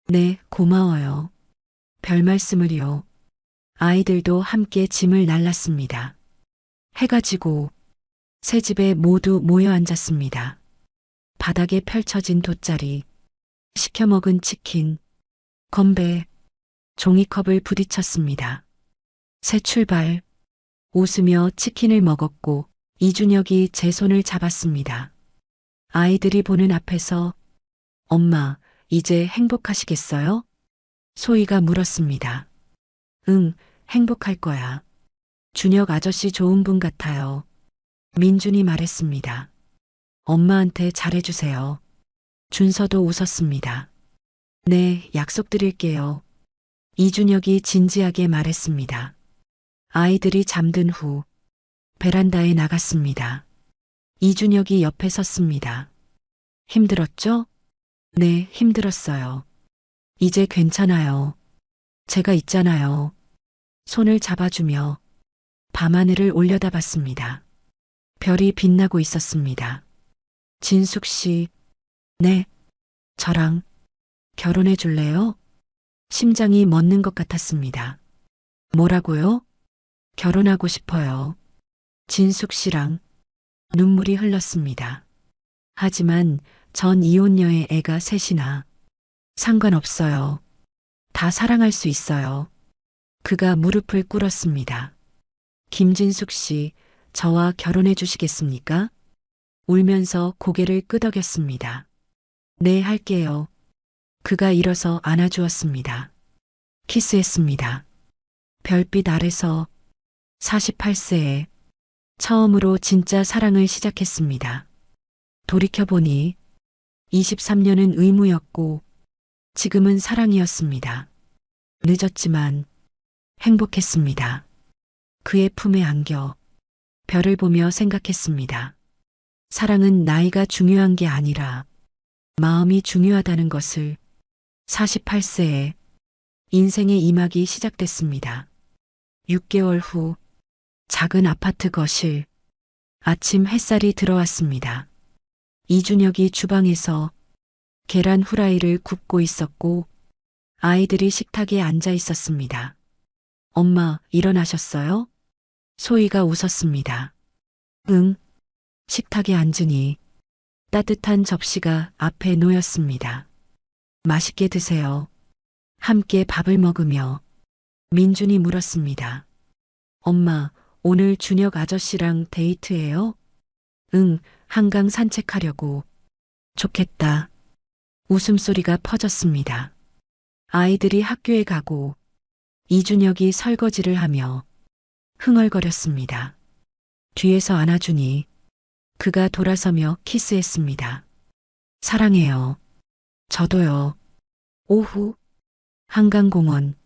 [SPEAKER 2] 네, 고마워요. 별 말씀을요. 아이들도 함께 짐을 날랐습니다. 해가 지고 새 집에 모두 모여 앉았습니다. 바닥에 펼쳐진 돗자리, 시켜 먹은 치킨, 건배, 종이컵을 부딪혔습니다. 새 출발, 웃으며 치킨을 먹었고 이준혁이 제 손을 잡았습니다. 아이들이 보는 앞에서 엄마, 이제 행복하시겠어요? 소희가 물었습니다. 응, 행복할 거야. 준혁 아저씨 좋은 분 같아요. 민준이 말했습니다. 엄마한테 잘해주세요. 준서도 웃었습니다. 네, 약속드릴게요. 이준혁이 진지하게 말했습니다. 아이들이 잠든 후 베란다에 나갔습니다. 이준혁이 옆에 섰습니다. 힘들었죠? 네, 힘들었어요. 이제 괜찮아요. 제가 있잖아요. 손을 잡아주며 밤하늘을 올려다봤습니다. 별이 빛나고 있었습니다. 진숙 씨, 네, 저랑 결혼해 줄래요? 심장이 멎는 것 같았습니다. 뭐라고요? 결혼하고 싶어요. 진숙 씨랑 눈물이 흘렀습니다. 하지만 전 이혼녀의 애가 셋이나 상관없어요. 다 사랑할 수 있어요. 그가 무릎을 꿇었습니다. 김진숙 씨, 저와 결혼해 주시겠습니까? 울면서 고개를 끄덕였습니다. 네, 할게요. 그가 일어서 안아주었습니다. 키스했습니다. 별빛 아래서 48세에 처음으로 진짜 사랑을 시작했습니다. 돌이켜보니 23년은 의무였고 지금은 사랑이었습니다. 늦었지만 행복했습니다. 그의 품에 안겨 별을 보며 생각했습니다. 사랑은 나이가 중요한 게 아니라 마음이 중요하다는 것을 48세에 인생의 이막이 시작됐습니다. 6개월 후 작은 아파트 거실. 아침 햇살이 들어왔습니다. 이준혁이 주방에서 계란 후라이를 굽고 있었고 아이들이 식탁에 앉아 있었습니다. 엄마, 일어나셨어요? 소희가 웃었습니다. 응. 식탁에 앉으니 따뜻한 접시가 앞에 놓였습니다. 맛있게 드세요. 함께 밥을 먹으며 민준이 물었습니다. 엄마, 오늘 준혁 아저씨랑 데이트해요? 응, 한강 산책하려고. 좋겠다. 웃음소리가 퍼졌습니다. 아이들이 학교에 가고 이준혁이 설거지를 하며 흥얼거렸습니다. 뒤에서 안아주니 그가 돌아서며 키스했습니다. 사랑해요. 저도요. 오후 한강공원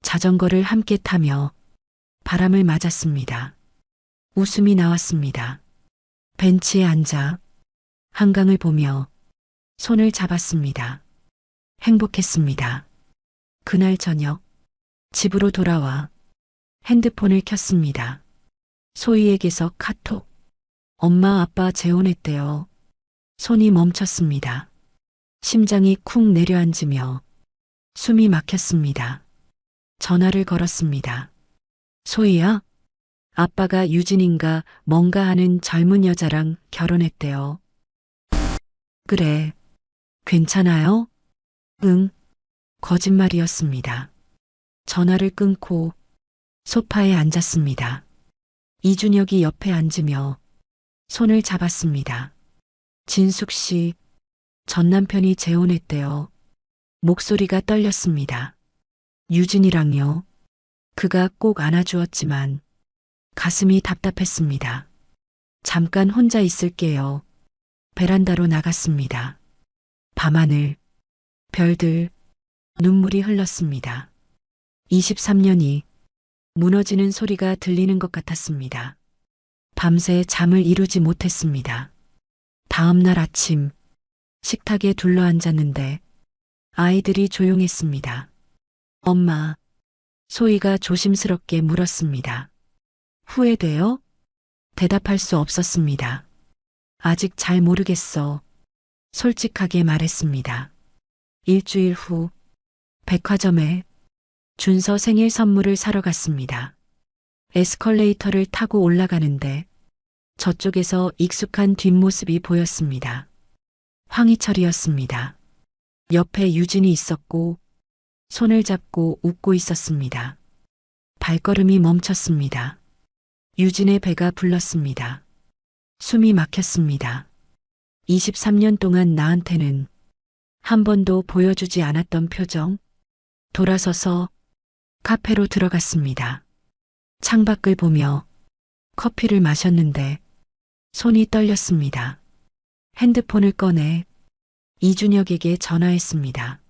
[SPEAKER 2] 자전거를 함께 타며 바람을 맞았습니다. 웃음이 나왔습니다. 벤치에 앉아 한강을 보며 손을 잡았습니다. 행복했습니다. 그날 저녁 집으로 돌아와 핸드폰을 켰습니다. 소희에게서 카톡. 엄마 아빠 재혼했대요. 손이 멈췄습니다. 심장이 쿵 내려앉으며 숨이 막혔습니다. 전화를 걸었습니다. 소희야? 아빠가 유진인가 뭔가 하는 젊은 여자랑 결혼했대요. 그래. 괜찮아요? 응. 거짓말이었습니다. 전화를 끊고 소파에 앉았습니다. 이준혁이 옆에 앉으며 손을 잡았습니다. 진숙 씨, 전 남편이 재혼했대요. 목소리가 떨렸습니다. 유진이랑요. 그가 꼭 안아주었지만 가슴이 답답했습니다. 잠깐 혼자 있을게요. 베란다로 나갔습니다. 밤하늘, 별들, 눈물이 흘렀습니다. 23년이 무너지는 소리가 들리는 것 같았습니다. 밤새 잠을 이루지 못했습니다. 다음 날 아침, 식탁에 둘러앉았는데 아이들이 조용했습니다. 엄마, 소희가 조심스럽게 물었습니다. 후회돼요? 대답할 수 없었습니다. 아직 잘 모르겠어. 솔직하게 말했습니다. 일주일 후 백화점에 준서 생일 선물을 사러 갔습니다. 에스컬레이터를 타고 올라가는데 저쪽에서 익숙한 뒷모습이 보였습니다. 황희철이었습니다. 옆에 유진이 있었고 손을 잡고 웃고 있었습니다. 발걸음이 멈췄습니다. 유진의 배가 불렀습니다. 숨이 막혔습니다. 23년 동안 나한테는 한 번도 보여주지 않았던 표정. 돌아서서 카페로 들어갔습니다. 창밖을 보며 커피를 마셨는데 손이 떨렸습니다. 핸드폰을 꺼내 이준혁에게 전화했습니다.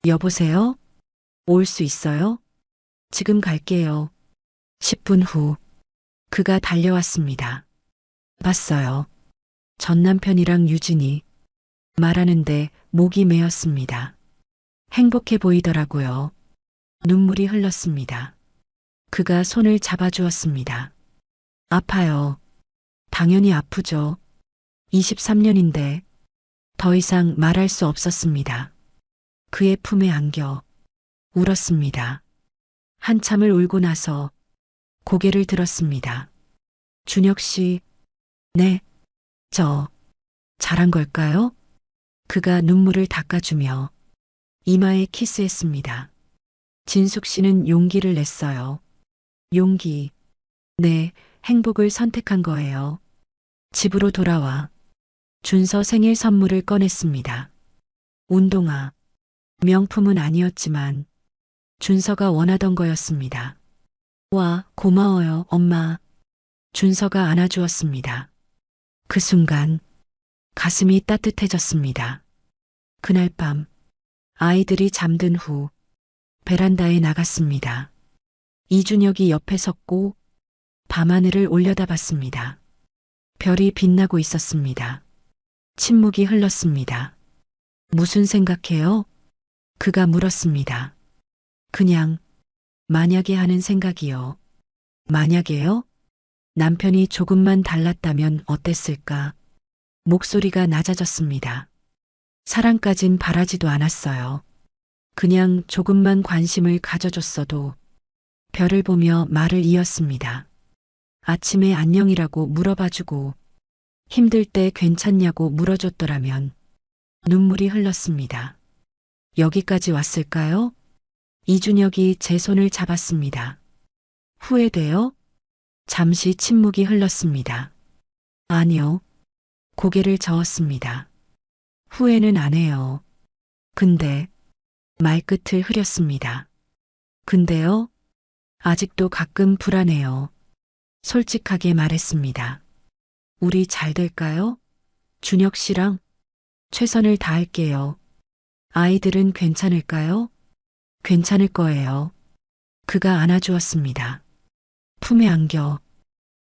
[SPEAKER 2] 여보세요? 올 수 있어요? 지금 갈게요. 10분 후 그가 달려왔습니다. 봤어요. 전 남편이랑 유진이 말하는데 목이 메었습니다. 행복해 보이더라고요. 눈물이 흘렀습니다. 그가 손을 잡아주었습니다. 아파요. 당연히 아프죠. 23년인데 더 이상 말할 수 없었습니다. 그의 품에 안겨 울었습니다. 한참을 울고 나서 고개를 들었습니다. 준혁 씨, 네, 저 잘한 걸까요? 그가 눈물을 닦아주며 이마에 키스했습니다. 진숙 씨는 용기를 냈어요. 용기. 네, 행복을 선택한 거예요. 집으로 돌아와 준서 생일 선물을 꺼냈습니다. 운동화. 명품은 아니었지만 준서가 원하던 거였습니다. 와, 고마워요, 엄마. 준서가 안아주었습니다. 그 순간 가슴이 따뜻해졌습니다. 그날 밤 아이들이 잠든 후 베란다에 나갔습니다. 이준혁이 옆에 섰고 밤하늘을 올려다봤습니다. 별이 빛나고 있었습니다. 침묵이 흘렀습니다. 무슨 생각해요? 그가 물었습니다. 그냥 만약에 하는 생각이요. 만약에요? 남편이 조금만 달랐다면 어땠을까? 목소리가 낮아졌습니다. 사랑까진 바라지도 않았어요. 그냥 조금만 관심을 가져줬어도 별을 보며 말을 이었습니다. 아침에 안녕이라고 물어봐주고 힘들 때 괜찮냐고 물어줬더라면 눈물이 흘렀습니다. 여기까지 왔을까요? 이준혁이 제 손을 잡았습니다. 후회돼요? 잠시 침묵이 흘렀습니다. 아니요. 고개를 저었습니다. 후회는 안 해요. 근데 말끝을 흐렸습니다. 근데요? 아직도 가끔 불안해요. 솔직하게 말했습니다. 우리 잘 될까요? 준혁 씨랑 최선을 다할게요. 아이들은 괜찮을까요? 괜찮을 거예요. 그가 안아주었습니다. 품에 안겨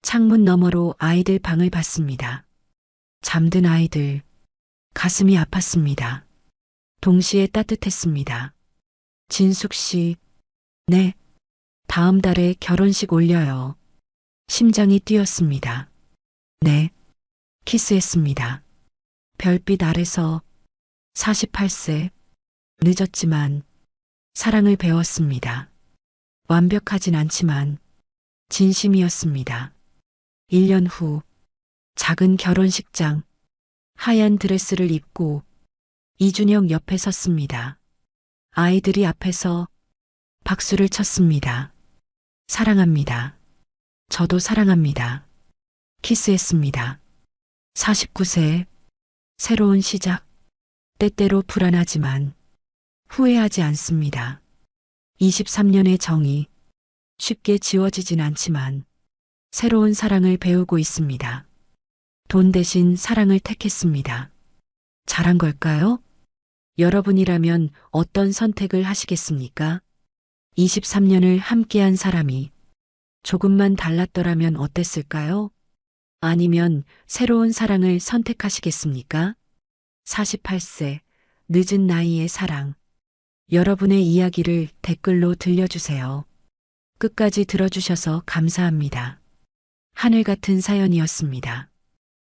[SPEAKER 2] 창문 너머로 아이들 방을 봤습니다. 잠든 아이들, 가슴이 아팠습니다. 동시에 따뜻했습니다. 진숙 씨, 네, 다음 달에 결혼식 올려요. 심장이 뛰었습니다. 네, 키스했습니다. 별빛 아래서 48세, 늦었지만 사랑을 배웠습니다. 완벽하진 않지만 진심이었습니다. 1년 후 작은 결혼식장, 하얀 드레스를 입고 이준혁 옆에 섰습니다. 아이들이 앞에서 박수를 쳤습니다. 사랑합니다. 저도 사랑합니다. 키스했습니다. 49세, 새로운 시작, 때때로 불안하지만 후회하지 않습니다. 23년의 정이 쉽게 지워지진 않지만 새로운 사랑을 배우고 있습니다. 돈 대신 사랑을 택했습니다. 잘한 걸까요? 여러분이라면 어떤 선택을 하시겠습니까? 23년을 함께한 사람이 조금만 달랐더라면 어땠을까요? 아니면 새로운 사랑을 선택하시겠습니까? 48세, 늦은 나이의 사랑. 여러분의 이야기를 댓글로 들려주세요. 끝까지 들어주셔서 감사합니다. 하늘 같은 사연이었습니다.